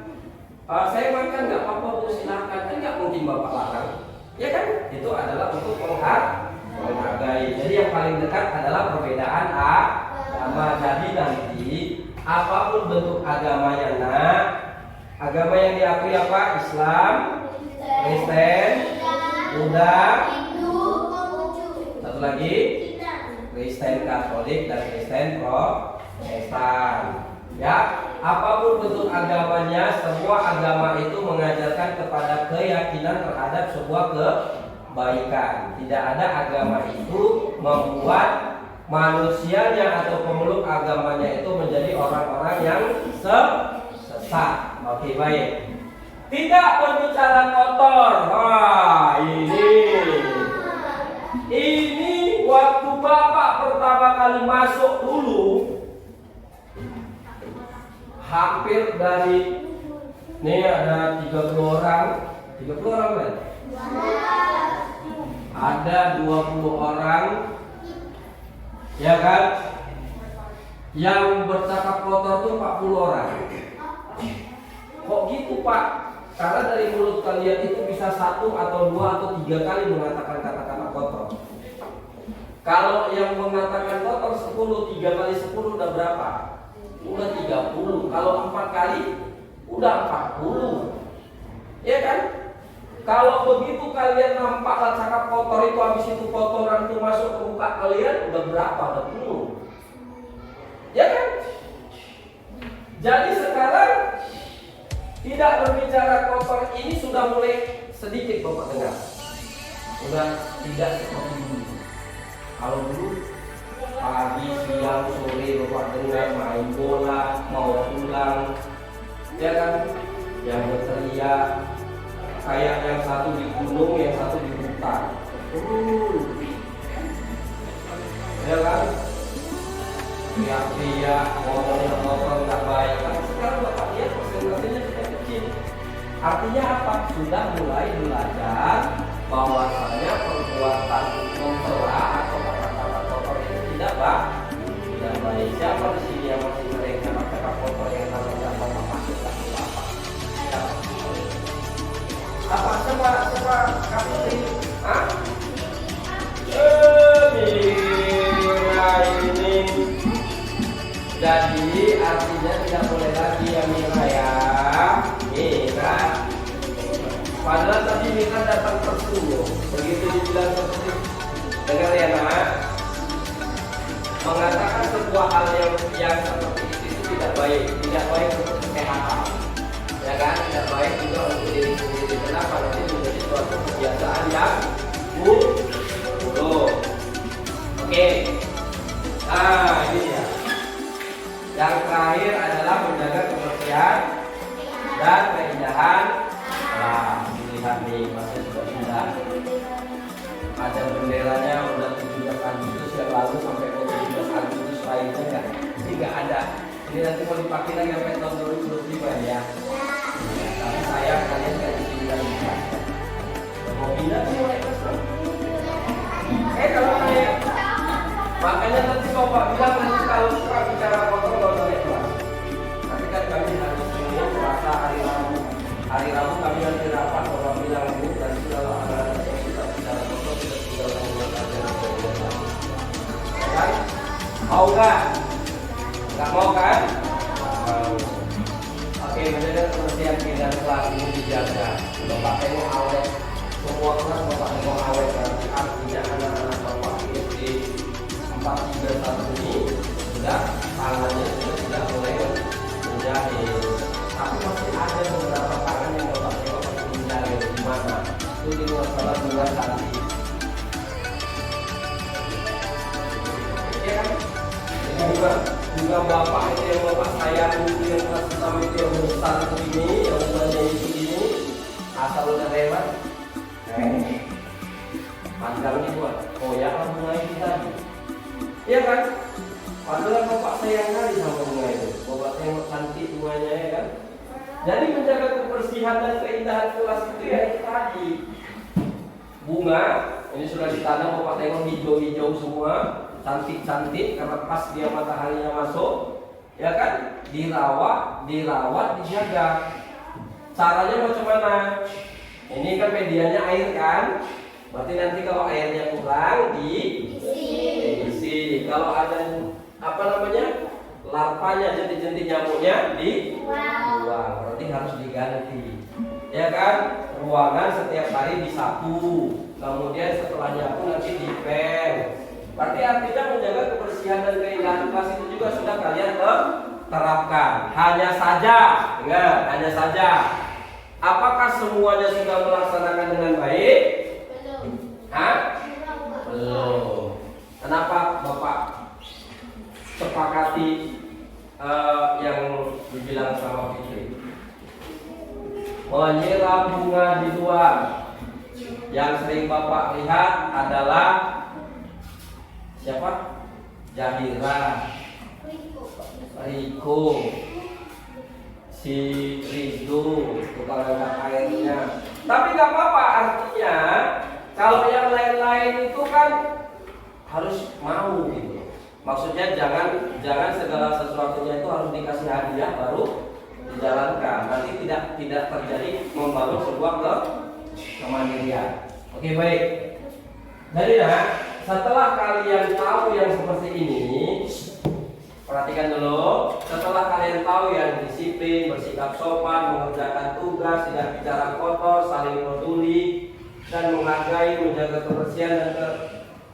Saya makan nggak apa-apa Bu, silakan. Kan nggak mungkin Bapak larang, ya kan? Itu adalah untuk menghargai. Jadi yang paling dekat adalah perbedaan agama. Jadi nanti apapun bentuk agamanya, nak, agama yang diakui apa? Islam, Kristen, Buddha, satu lagi Kristen Katolik dan Kristen Protestan. Ya, apapun bentuk agamanya, semua agama itu mengajarkan kepada keyakinan terhadap sebuah kebaikan. Tidak ada agama itu membuat manusianya atau pemeluk agamanya itu menjadi orang-orang yang sesat. Oke, baik. Tidak berbicara kotor. Wah, ini waktu Bapak pertama kali masuk dulu, hampir dari ini ada 30 orang kan? Ada 20 orang, ya kan? Yang bercakap kotor tuh 40 orang. Kok gitu Pak? Karena dari mulut kalian itu bisa 1 atau 2 atau 3 kali mengatakan kata-kata kotor. Kalau yang mengatakan kotor 10, 3 kali 10 udah berapa? Udah 30. Kalau 4 kali udah 40. Ya kan? Kalau begitu kalian nampak cakap kotor itu, habis itu kotoran itu masuk ke muka kalian, udah berapa? Udah penuh. Ya kan? Jadi sekarang tidak berbicara kotor ini sudah mulai sedikit Bapak dengar. Sudah tidak seperti dulu. Kalau dulu pagi, siang, sore Bapak dengar main bola, mau pulang, ya kan? Yang berteriak kayak yang satu di gunung, yang satu di hutan. Ya kan? Teriak-teriak, ngomongnya kotor, nggak baik. Kan sekarang Bapak lihat persentasenya sudah kecil. Artinya apa? Sudah mulai belajar bahwasanya perbuatan mencela atau kata-kata kotor itu tidak baik. Siapa di sini yang masih mereka kata kotor yang namanya Bapak masuklah ke Bapak? Apa? Coba kamu ini? Ah? Ini. Jadi artinya tidak boleh lagi ya Mira ya. Mira. Padahal tadi Mira datang tersenyum. Begitu dibilang seperti dengar ya nak. Mengatakan sebuah hal yang seperti itu tidak baik untuk kesehatan. Ya kan? Tidak baik juga untuk diri sendiri. Kenapa? Nanti menjadi suatu kebiasaan yang buruk. Oke. Nah, ini ya. Yang terakhir adalah menjaga kebersihan dan keindahan. Nah, lihat nih, masih sudah indah. Ada benderanya udah 17 Agustus yang lalu sampai 17 Agustus lainnya enggak? Ini enggak ada. Ini nanti mau dipakai lagi sampai tahun 2025 ya. Tapi sayang kalian nggak ditinggal juga. Mau pindah sih mulai kesel. Kalau saya makanya nanti Bapak bilang nanti kalau suka bicara kotor nggak usah naik kelas. Tapi kan kami harus ini Selasa hari Rabu kami nanti rapat Bapak bilang Bu dan kalau ada yang suka bicara kotor kita tinggal ngomong aja. Kan? Mau nggak? Nggak mau kan? Mau. Oke, menjaga kebersihan keindahan kelas ini dijaga. Bapak tengok awet. Semua kelas Bapak tengok awet. Artinya anak-anak Bapak SD 431 ini sudah tangannya sudah mulai menjahit. Tapi masih ada beberapa tangan yang Bapak tengok masih menjahit. Di mana? Itu di masalah bunga tadi. Ya kan? Juga Bapak itu yang Bapak sayang itu yang kelas 6 itu yang besar begini, yang umurnya itu ini, asal udah lewat, pandangnya buat koyak lah bunga itu tadi. Iya kan? Padahal Bapak sayang kali sama bunga itu. Bapak tengok cantik bunganya ya kan? Jadi menjaga kebersihan dan keindahan kelas itu ya itu tadi. Bunga ini sudah ditanam, Bapak tengok hijau-hijau semua. Cantik-cantik karena pas dia mataharinya masuk, ya kan? Dirawat, dijaga. Caranya macam mana? Ini kan medianya air kan? Berarti nanti kalau airnya kurang diisi. Kalau ada apa namanya? Larvanya, jentik-jentik nyamuknya dibuang. Berarti harus diganti. Ya kan? Ruangan setiap hari disapu. Kemudian setelah nyapu nanti dipel. Berarti artinya menjaga kebersihan dan keindahan kelas itu juga sudah kalian terapkan. Hanya saja, ingat, hanya saja. Apakah semuanya sudah melaksanakan dengan baik? Belum. Hah? Belum. Kenapa Bapak sepakati yang dibilang sama Fitri? Menyiram bunga di luar. Yang sering Bapak lihat adalah siapa? Jahira, Riko, si Ridho, tukang angkat airnya. Tapi nggak apa-apa, artinya kalau yang lain-lain itu kan harus mau gitu. Maksudnya jangan segala sesuatunya itu harus dikasih hadiah baru dijalankan. Nanti tidak terjadi membangun sebuah kemandirian. Oke, baik. Jadi setelah kalian tahu yang seperti ini, perhatikan dulu. Setelah kalian tahu yang disiplin, bersikap sopan, mengerjakan tugas, tidak bicara kotor, saling peduli, dan menghargai, menjaga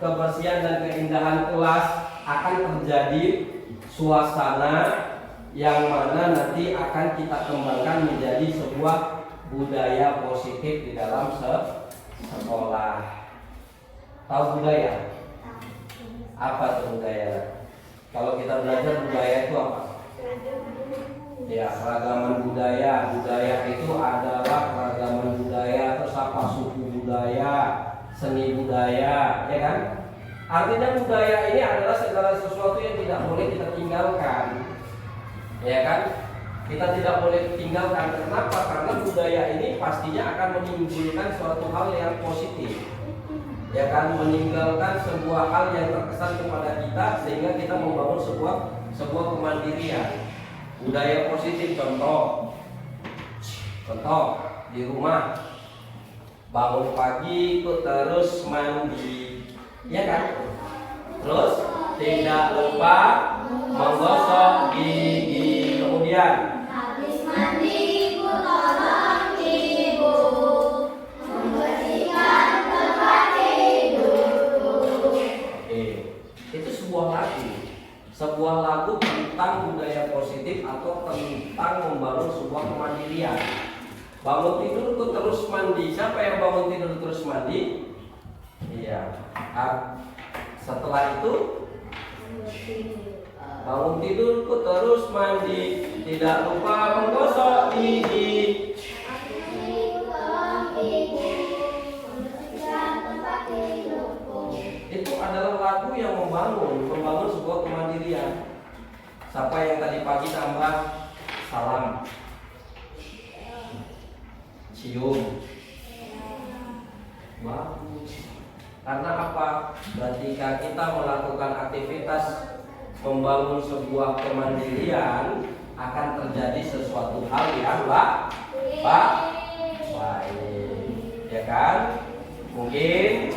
kebersihan dan keindahan kelas, akan terjadi suasana yang mana nanti akan kita kembangkan menjadi sebuah budaya positif di dalam sekolah. Tahu budaya? Apa itu budaya? Kalau kita belajar budaya itu apa? Ya, keragaman budaya. Budaya itu adalah keragaman budaya, terus apa? Suku budaya, seni budaya, ya kan? Artinya budaya ini adalah segala sesuatu yang tidak boleh kita tinggalkan, ya kan? Kita tidak boleh tinggalkan. Kenapa? Karena budaya ini pastinya akan menimbulkan suatu hal yang positif, ya kan? Meninggalkan sebuah hal yang terkesan kepada kita sehingga kita membangun sebuah kemandirian. Budaya positif, contoh di rumah bangun pagi terus mandi, ya kan? Terus tidak lupa menggosok gigi, kemudian Habis mandi ku tolong ibu membersihkan tempat tidurku. Itu sebuah lagu tentang budaya positif atau tentang membangun sebuah kemandirian. Bangun tidur ku terus mandi. Siapa yang bangun tidur terus mandi? Iya. Setelah itu bangun tidurku terus mandi, tidak lupa menggosok gigi. Itu adalah lagu yang membangun sebuah kemandirian. Siapa yang tadi pagi tambah salam, cium, bagus. Karena apa? Ketika kita melakukan aktivitas membangun sebuah kemandirian, akan terjadi sesuatu hal yang baik, ya kan? Mungkin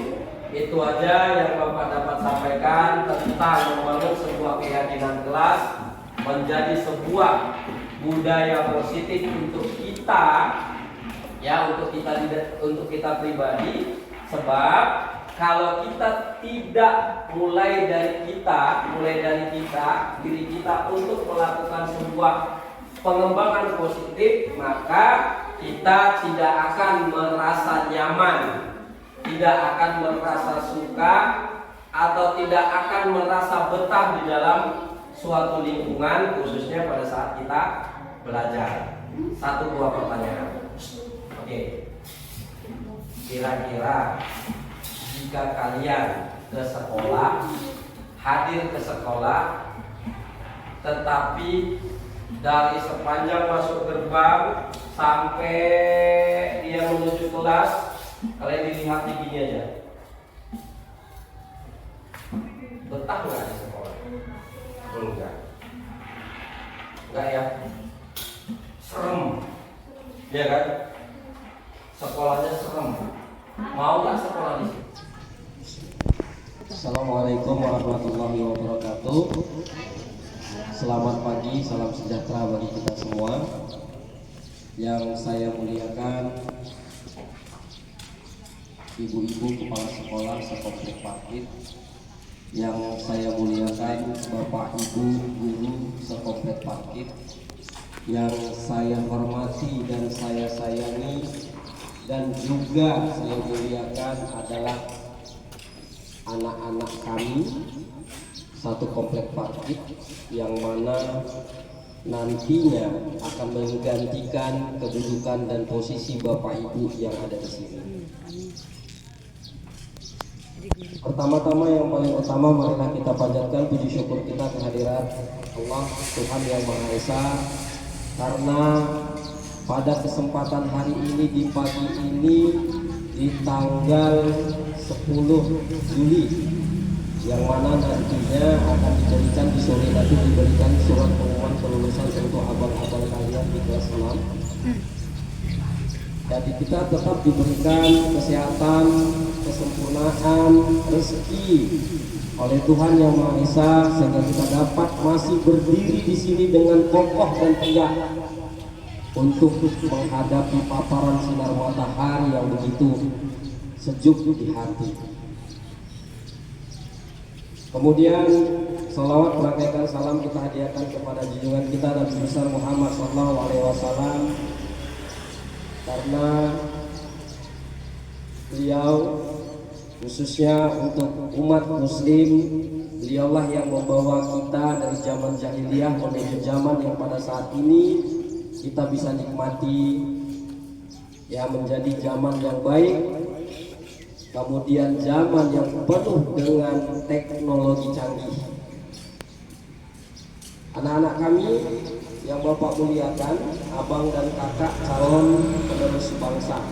itu aja yang Bapak dapat sampaikan tentang membangun sebuah keyakinan kelas menjadi sebuah budaya positif untuk kita, ya, untuk kita pribadi. Sebab kalau kita tidak mulai dari diri kita untuk melakukan sebuah pengembangan positif, maka kita tidak akan merasa nyaman, tidak akan merasa suka, atau tidak akan merasa betah di dalam suatu lingkungan, khususnya pada saat kita belajar. 1-2 pertanyaan. Oke. Kira-kira jika kalian hadir ke sekolah, tetapi dari sepanjang masuk gerbang sampai dia menuju kelas, kalian dilihat gini aja, betah nggak di sekolah? Enggak ya, serem, ya kan? Sekolahnya serem. Mau nggak sekolah di sini? Assalamualaikum warahmatullahi wabarakatuh. Selamat pagi, salam sejahtera bagi kita semua. Yang saya muliakan ibu-ibu kepala sekolah sekomplek Pakit, yang saya muliakan bapak ibu guru sekomplek Pakit, yang saya hormati dan saya sayangi, dan juga saya muliakan adalah anak-anak kami satu komplek Pakit, yang mana nantinya akan menggantikan kedudukan dan posisi bapak ibu yang ada di sini. Pertama-tama yang paling utama, marilah kita panjatkan puji syukur kita kehadirat Allah Tuhan yang Maha Esa, karena pada kesempatan hari ini, di pagi ini, di tanggal 10 Juli yang mana nantinya akan diberikan di sore nanti diberikan surat pengumuman kelulusan untuk abang-abang kalian di kelas 6. Jadi kita tetap diberikan kesehatan, kesempurnaan, rezeki oleh Tuhan Yang Maha Esa sehingga kita dapat masih berdiri di sini dengan kokoh dan tegak untuk menghadapi paparan sinar matahari yang begitu sejuk di hati. Kemudian salawat merangkaikan salam kita hadiahkan kepada junjungan kita Nabi besar Muhammad SAW, karena beliau khususnya untuk umat muslim, beliaulah yang membawa kita dari zaman jahiliyah menuju zaman yang pada saat ini kita bisa nikmati ya, menjadi zaman yang baik, kemudian zaman yang penuh dengan teknologi canggih. Anak-anak kami yang Bapak muliakan, abang dan kakak calon penerus bangsa,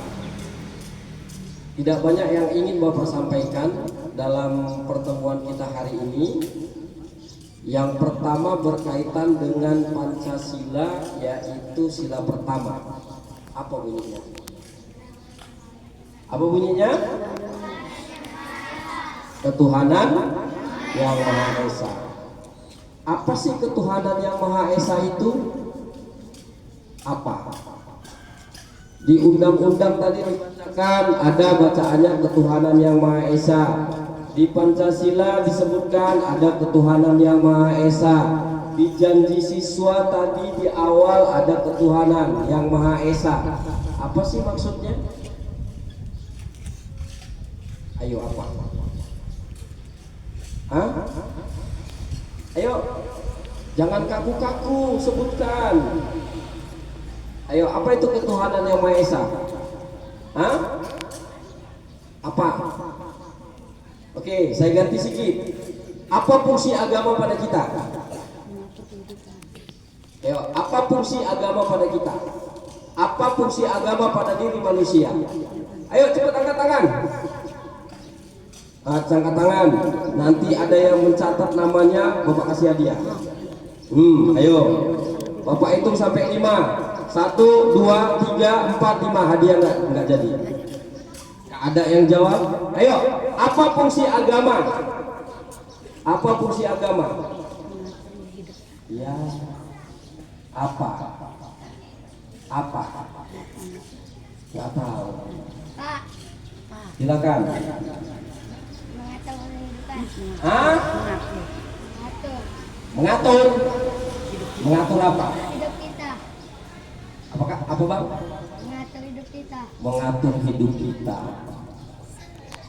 tidak banyak yang ingin Bapak sampaikan dalam pertemuan kita hari ini. Yang pertama berkaitan dengan Pancasila, yaitu sila pertama. Apa bunyinya? Apa bunyinya? Ketuhanan Yang Maha Esa. Apa sih ketuhanan Yang Maha Esa itu? Apa? Di undang-undang tadi dikatakan ada bacaannya ketuhanan Yang Maha Esa. Di Pancasila disebutkan ada ketuhanan Yang Maha Esa. Di janji siswa tadi di awal ada ketuhanan Yang Maha Esa. Apa sih maksudnya? Ayo apa? Hah? Ayo, jangan kaku-kaku, sebutkan. Ayo, apa itu ketuhanan Yang Maha Esa? Hah? Apa? Oke, saya ganti sedikit. Apa fungsi agama pada kita? Ayo, apa fungsi agama pada kita? Apa fungsi agama pada diri manusia? Ayo cepat angkat tangan. Angkat tangan. Nanti ada yang mencatat namanya, Bapak kasih hadiah. Ayo. Bapak hitung sampai 5. 1, 2, 3, 4, 5. Hadiah enggak jadi. Ada yang jawab? Ayo, apa fungsi agama? Apa fungsi agama? Ya. Apa? Apa? Enggak tahu. Pak, Silakan. mengatur kehidupan. Hah? Mengatur Mengatur. Mengatur apa? hidup kita. Apakah apa, Bang? Mengatur hidup kita. Mengatur hidup kita.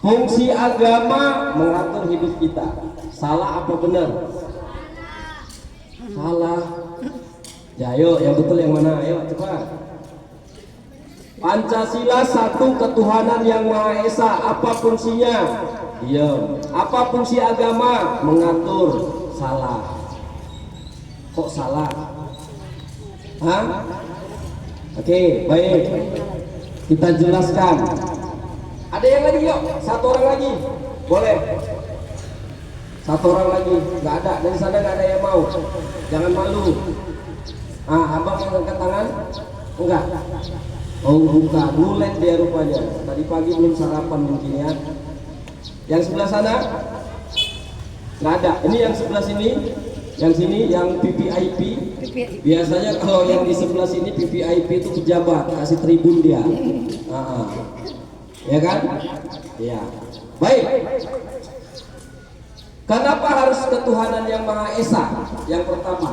Fungsi agama mengatur hidup kita. Salah apa benar? Salah. Ya, ayo yang betul yang mana? Ayo cepat. Pancasila satu ketuhanan Yang Maha Esa. Apa fungsinya? Diam. Apa fungsi agama? Mengatur. Salah. Kok salah? Hah? Oke, baik. Kita jelaskan. Ada yang lagi yuk? Satu orang lagi. Boleh. Satu orang lagi. Nggak ada. Dari sana nggak ada yang mau. Jangan malu. Abang yang angkat tangan? Enggak. Oh bukan, bulet dia rupanya. Tadi pagi belum sarapan mungkin ya. Yang sebelah sana? Nggak ada. Ini yang sebelah sini. Yang sini yang PPIP. Biasanya kalau yang di sebelah sini PPIP itu pejabat, kasih tribun dia. Ya kan? Ya. Baik. Kenapa harus ketuhanan Yang Maha Esa? Yang pertama,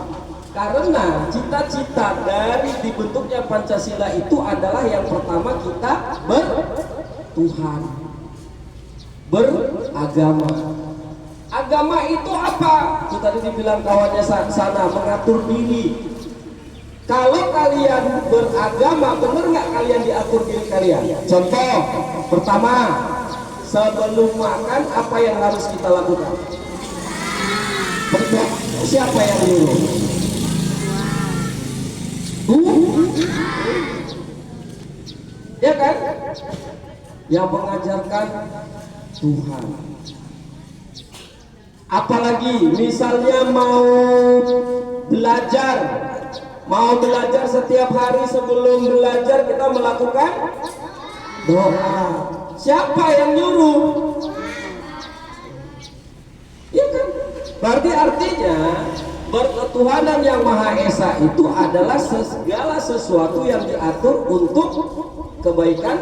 karena cita-cita dari dibentuknya Pancasila itu adalah yang pertama kita bertuhan, beragama. Agama itu apa? Itu tadi dibilang kawannya sana, mengatur diri. Kalau kalian beragama, benar nggak kalian diatur diri kalian? Contoh pertama, sebelum makan apa yang harus kita lakukan? Berdoa. Siapa yang nyuruh? Ya kan? Yang mengajarkan Tuhan. Apalagi misalnya mau belajar setiap hari sebelum belajar kita melakukan doa. Siapa yang nyuruh? Iya kan? Berarti artinya berketuhanan yang Maha Esa itu adalah segala sesuatu yang diatur untuk kebaikan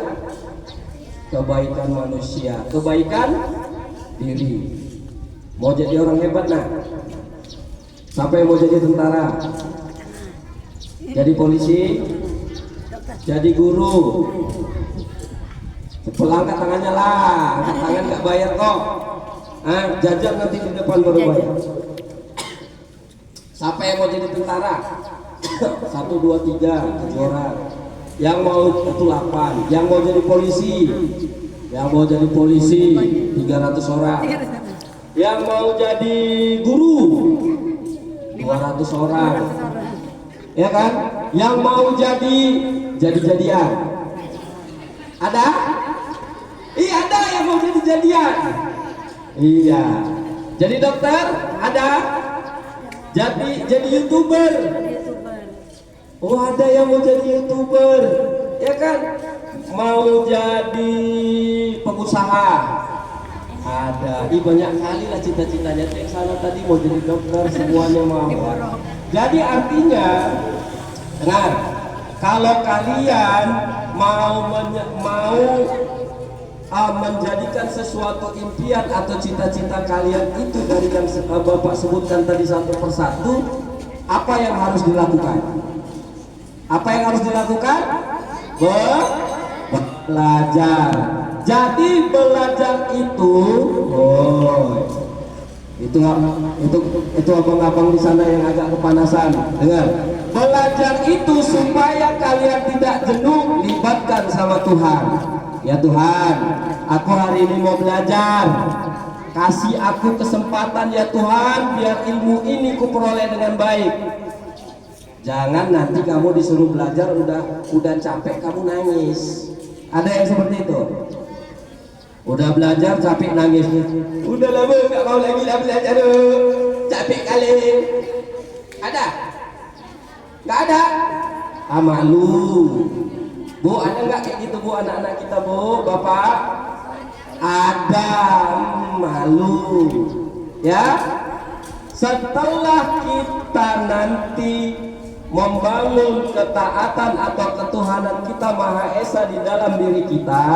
manusia, kebaikan diri. Mau jadi orang hebat nah, siapa yang mau jadi tentara, jadi polisi, jadi guru? Cepet angkat tangannya lah, angkat tangan nggak bayar kok. Jajan nanti di depan baru bayar. Siapa yang mau jadi tentara? 1, 2, 3, 7 orang. Yang mau itu 8. Yang mau jadi polisi, 300 orang. Yang mau jadi guru 200 orang. Ya kan? Yang mau jadi-jadian. Ada? Iya, ada yang mau jadi-jadian. Iya. Jadi dokter, ada? Jadi YouTuber. Oh, ada yang mau jadi YouTuber. Ya kan? Mau jadi pengusaha. Ada. Banyak kali lah cita-citanya. Yang sana tadi mau jadi dokter, semuanya mau. Jadi artinya, dengar, kalau kalian mau menjadikan sesuatu impian atau cita-cita kalian itu dari yang Bapak sebutkan tadi satu persatu, apa yang harus dilakukan? Apa yang harus dilakukan? Belajar. Jadi belajar itu, itu abang-abang di sana yang agak kepanasan. Dengar, belajar itu supaya kalian tidak jenuh, libatkan sama Tuhan. Ya Tuhan, aku hari ini mau belajar. Kasih aku kesempatan ya Tuhan, biar ilmu ini kuperoleh dengan baik. Jangan nanti kamu disuruh belajar udah capek kamu nangis. Ada yang seperti itu. Udah belajar capek nangis. Udah lama nggak mau lagi lah belajar. Capek kali. Ada? Nggak ada? Malu. Bu, ada nggak kayak gitu bu anak-anak kita bu, bapak? Ada. Malu. Ya. Setelah kita nanti membangun ketaatan atau ketuhanan kita Maha Esa di dalam diri kita,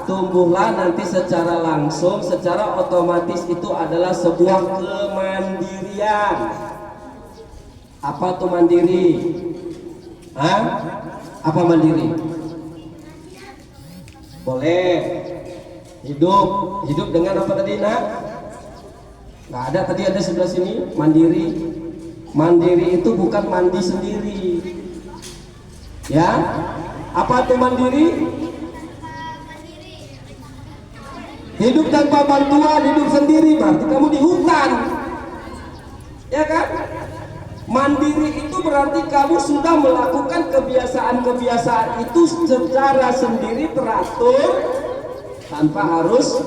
tumbuhlah nanti secara langsung, secara otomatis itu adalah sebuah kemandirian. Apa tuh mandiri? Apa mandiri? Boleh hidup dengan apa tadi nak? Nggak ada, tadi ada sebelah sini mandiri. Mandiri itu bukan mandi sendiri. Ya? Apa itu mandiri? Hidup tanpa bantuan, hidup sendiri, berarti kamu di hutan. Ya kan? Mandiri itu berarti kamu sudah melakukan kebiasaan-kebiasaan itu secara sendiri teratur tanpa harus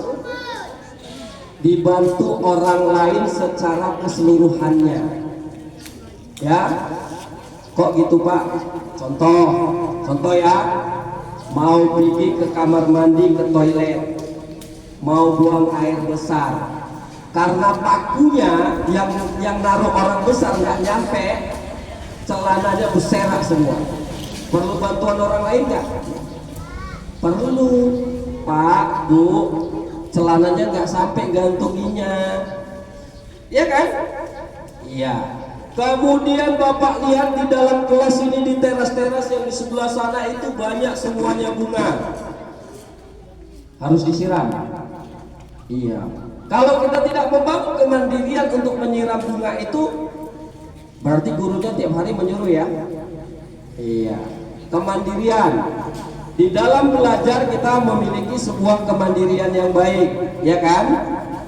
dibantu orang lain secara keseluruhannya. Ya, kok gitu Pak? Contoh ya, mau pergi ke kamar mandi, ke toilet, mau buang air besar, karena pakunya yang naruh orang besar nggak nyampe, celananya berserak semua. Perlu bantuan orang lain nggak? Perlu, Pak, Bu, celananya nggak sampai gantunginya, ya kan? Iya. Kemudian Bapak lihat di dalam kelas ini, di teras-teras yang di sebelah sana itu banyak semuanya bunga. Harus disiram. Iya. Kalau kita tidak membangun kemandirian untuk menyiram bunga itu, berarti gurunya tiap hari menyuruh ya. Iya. Kemandirian. Di dalam belajar kita memiliki sebuah kemandirian yang baik, ya kan?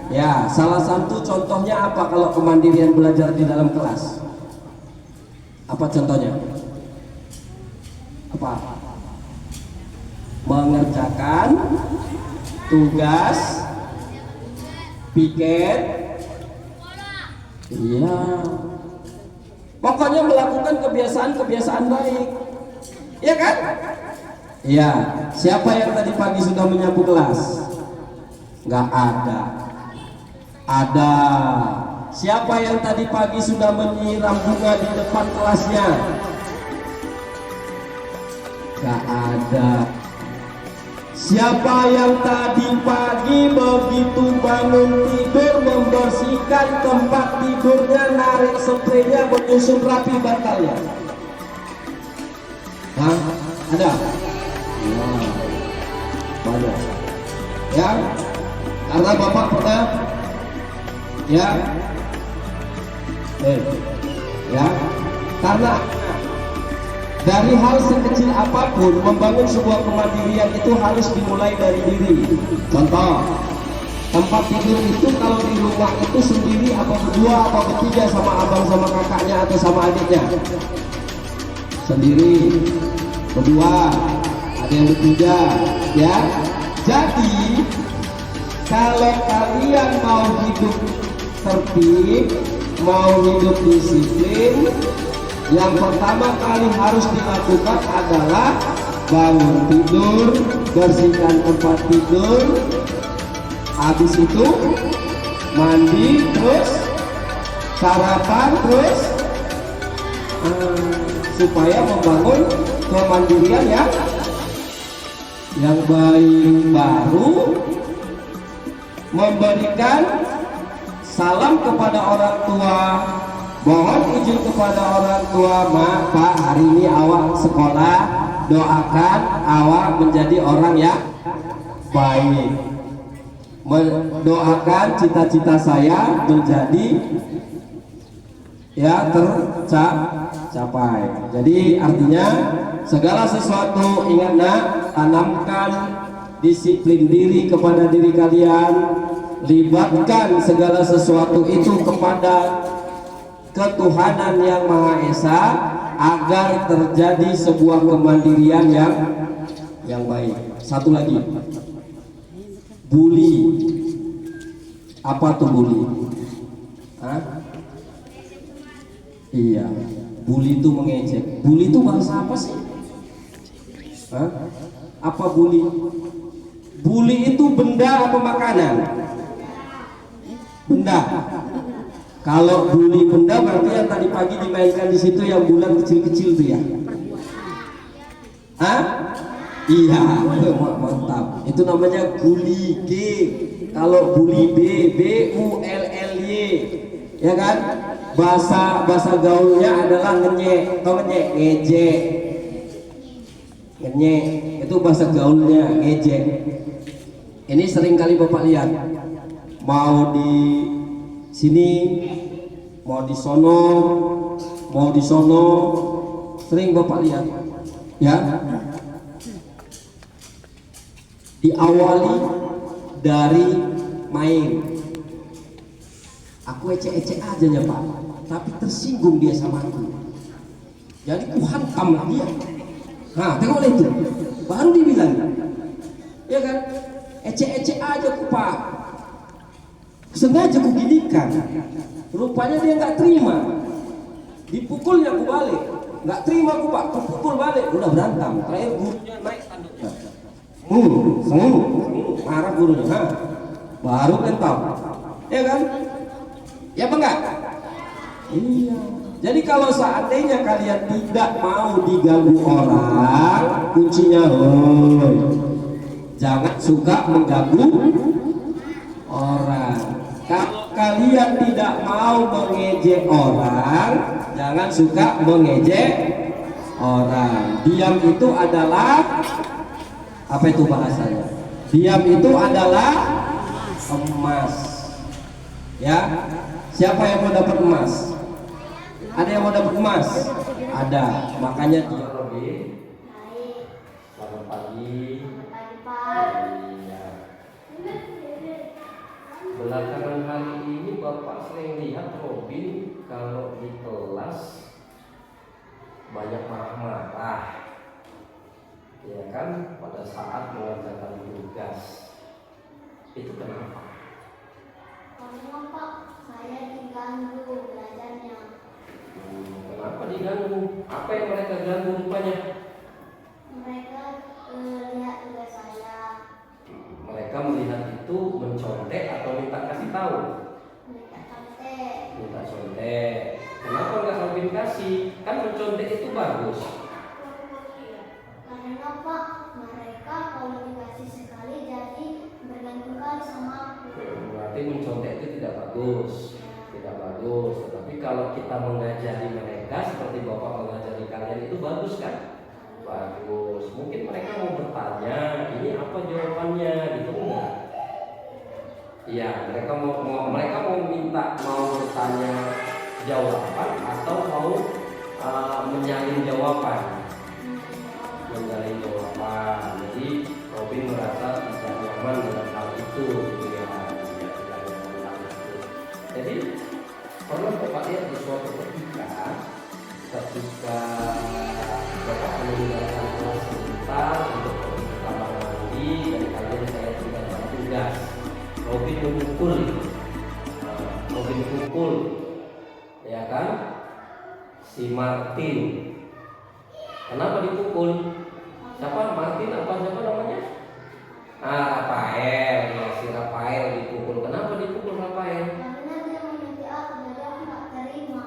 Ya, salah satu contohnya apa kalau kemandirian belajar di dalam kelas? Apa contohnya? Apa? Mengerjakan tugas piket Iya. Pokoknya melakukan kebiasaan-kebiasaan baik. Iya kan? Iya. Siapa yang tadi pagi sudah menyapu kelas? Nggak ada. Ada. Siapa yang tadi pagi sudah menyiram bunga di depan kelasnya? Nggak ada. Siapa yang tadi pagi begitu bangun tidur membersihkan tempat tidurnya, narik spraynya, menyusun rapi bantalnya? Hah? Ada? Ya, banyak. Ya, karena Bapak pernah ya, ya, karena dari hal sekecil apapun membangun sebuah kemandirian itu harus dimulai dari diri. Contoh, tempat tidur itu kalau di rumah itu sendiri apa berdua apa bertiga, sama abang sama kakaknya atau sama adiknya? Sendiri, berdua, ada yang bertiga, ya. Jadi kalau kalian mau hidup tertib, mau hidup disiplin, yang pertama kali harus dilakukan adalah bangun tidur, bersihkan tempat tidur, habis itu mandi, terus sarapan, terus supaya membangun kemandirian yang baik. Baru memberikan salam kepada orang tua, mohon izin kepada orang tua, Mak, Pak, hari ini awak sekolah, doakan awak menjadi orang yang baik. Mendoakan cita-cita saya menjadi ya tercapai. Jadi artinya segala sesuatu, ingat nak, tanamkan disiplin diri kepada diri kalian, libatkan segala sesuatu itu kepada ketuhanan yang Maha Esa agar terjadi sebuah kemandirian yang baik. Satu lagi, bully. Apa tuh bully? Hah? Iya, bully itu mengejek. Bully itu bahasa apa sih? Hah? Apa bully? Bully itu benda apa makanan? Benda. Kalau bully benda berarti yang tadi pagi dimainkan di situ yang bulan kecil-kecil tuh ya? Hah? Iya, mantap. Itu namanya bully G. Kalau bully B, B-U-L-L-Y, ya kan? Bahasa gaulnya adalah ngenyek, atau ngejek. Ngenyek itu bahasa gaulnya, ngejek. Ini sering kali Bapak lihat, mau di sini, mau di sono, sering Bapak lihat, ya. Diawali dari main. Aku ecek-ecek aja ya Pak, tapi tersinggung dia sama aku. Jadi ku hantam lah dia. Nah, tengok itu, baru dibilang, ya kan? Ecek-ecek aja ku Pak. Sengaja ku ginikan. Rupanya dia nggak terima. Dipukulnya ku balik. Nggak terima ku Pak, ku pukul balik. Udah berantem. Terakhir gurunya naik tanduknya. Marah gurunya. Nah, baru kental. Ya kan? Ya apa enggak? Iya. Jadi kalau seandainya kalian tidak mau diganggu orang, kuncinya jangan suka mengganggu orang. Kalau kalian tidak mau mengejek orang, jangan suka mengejek orang. Diam itu adalah apa itu bahasanya? Diam itu adalah emas. Ya. Siapa yang mau dapat emas? Ada yang mau dapat emas? Ada. Makanya dia lebih. Selamat pagi. Iya. Belakangan hari ini Bapak sering lihat Robin kalau di kelas banyak marah-marah, ya kan, pada saat mengerjakan tugas. Itu kenapa? Karena Pak, saya diganggu. diganggu. Apa yang mereka ganggu rupanya? Mereka lihat tugas saya. Mereka melihat itu mencontek atau minta kasih tahu? Minta kontek. Minta contek. Kenapa nggak Robin kasih? Kan mencontek itu bagus. Karena Pak, mereka kalau dikasih sekali jadi bergantung sama aku. Berarti mencontek itu tidak bagus. Tidak bagus. Tetapi kalau kita mengajari mereka seperti Bapak mengajari kalian itu bagus kan? Bagus. Mungkin mereka mau bertanya, ini apa jawabannya, gitu enggak? Iya, mereka mau bertanya jawaban atau mau menyalin jawaban. Menyalin jawaban. Jadi Robin merasa tidak nyaman dengan hal itu, gitu ya. Tidak nyaman dengan hal itu. Jadi pernah Bapak lihat di suatu ketika Bapak meninggalkan kelas sebentar untuk pergi ke kamar mandi dan kalian saya tinggalkan tugas. Robin memukul, ya kan? Si Martin. Kenapa dipukul? Siapa? Martin apa siapa namanya? Rafael. Ya, si Rafael dipukul. Kenapa dipukul Rafael? Karena dia meminta aku, jadi aku nggak terima.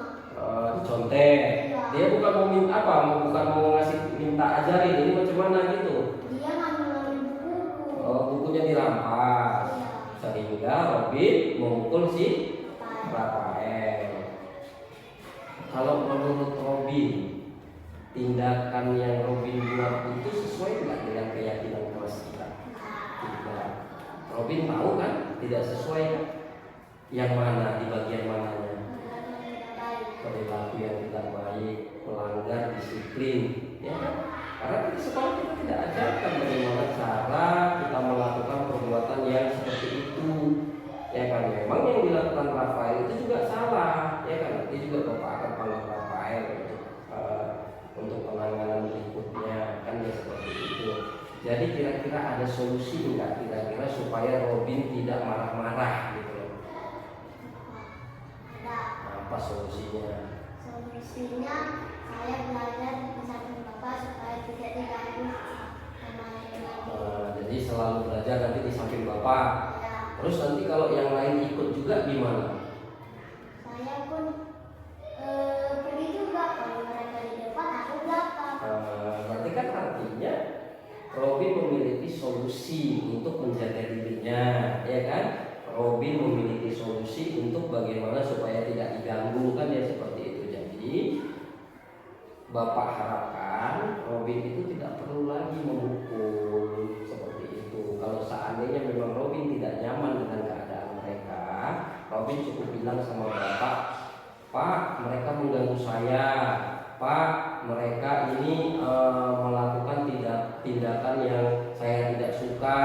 Dicontek. Dia bukan mau minta apa? Bukan mau ngasih minta ajarin. Ini macam mana gitu? Dia ngambil buku. Bukunya dirampas. Sehingga Robin memukul si Rafael. Kalau menurut Robin, tindakan yang Robin buat itu sesuai nggak dengan keyakinan kelas kita? Tidak. Robin tahu kan? Tidak sesuai kan? Yang mana? Di bagian mananya? Perilaku yang tidak baik, melanggar disiplin, ya kan? Karena di sekolah kita tidak ajarkan bagaimana cara kita melakukan perbuatan yang seperti itu, ya kan? Memang yang dilakukan Rafael itu juga salah, ya kan? Nanti juga Bapak akan panggil Rafael untuk penanganan berikutnya, kan ya seperti itu. Jadi kira-kira ada solusi nggak kira-kira supaya Robin tidak marah-marah gitu loh? Apa solusinya? Solusinya saya belajar di samping Bapak supaya tidak diganggu sama yang lain. Jadi selalu belajar nanti di samping Bapak. Ya, Terus nanti kalau yang lain ikut juga gimana? saya pun pergi juga, kalau mereka di depan aku belakang. Berarti kan artinya Robin memiliki solusi untuk menjaga dirinya, ya kan? Robin memiliki solusi untuk bagaimana supaya tidak diganggu, kan ya seperti itu. Jadi Bapak harapkan Robin itu tidak perlu lagi memukul seperti itu. Kalau seandainya memang Robin tidak nyaman dengan keadaan mereka, Robin cukup bilang sama Bapak, Pak, mereka mengganggu saya. Pak, mereka ini melakukan tindakan yang saya tidak suka.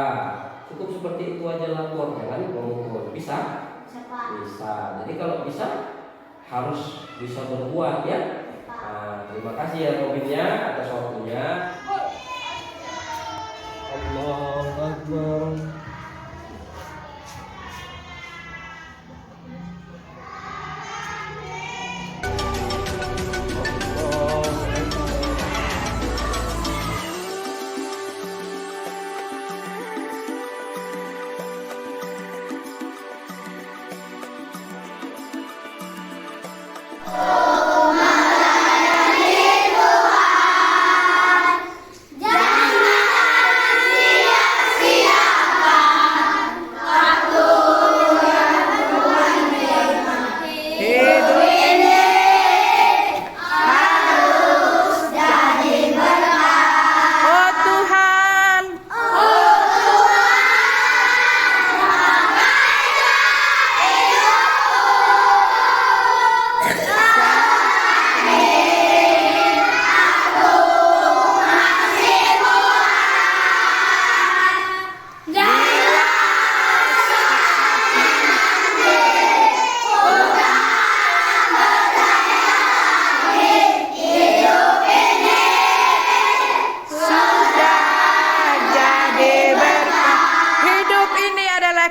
Cukup seperti itu aja lapor, jangan memukul. Bisa? Bisa. Jadi kalau bisa harus bisa berbuat ya. Terima kasih ya Robinnya atas waktunya. Allahu Akbar.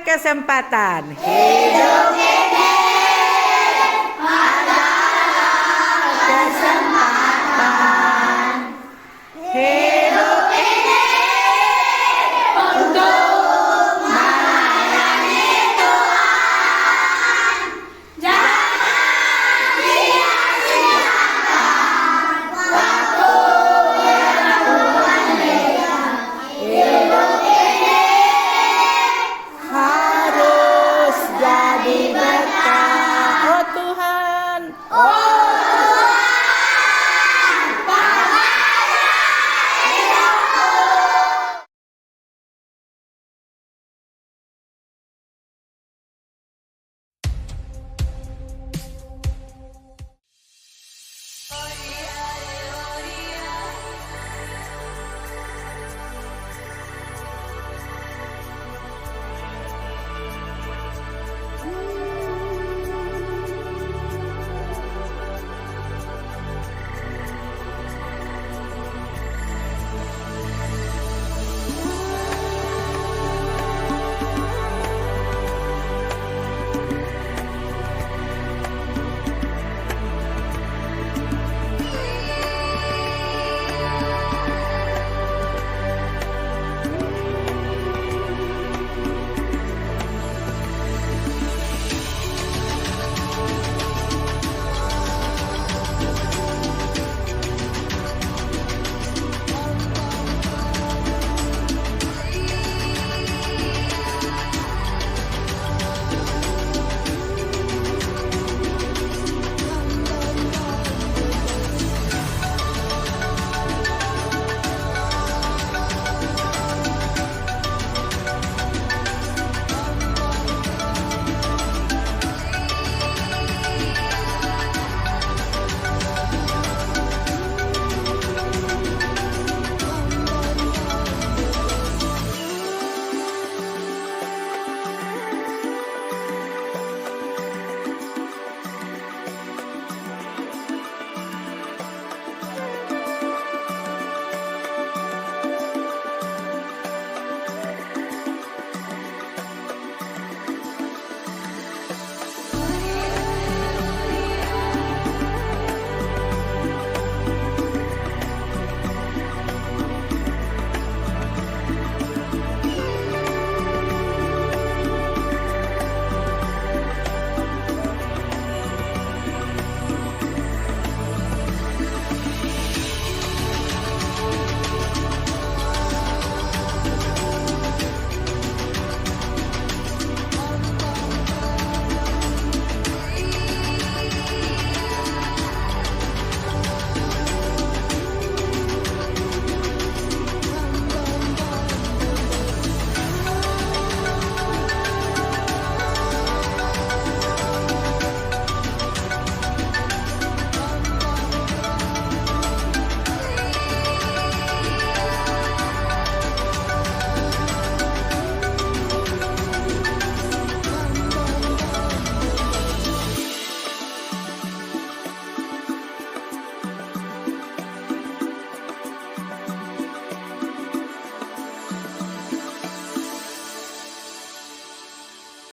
Kesempatan hidup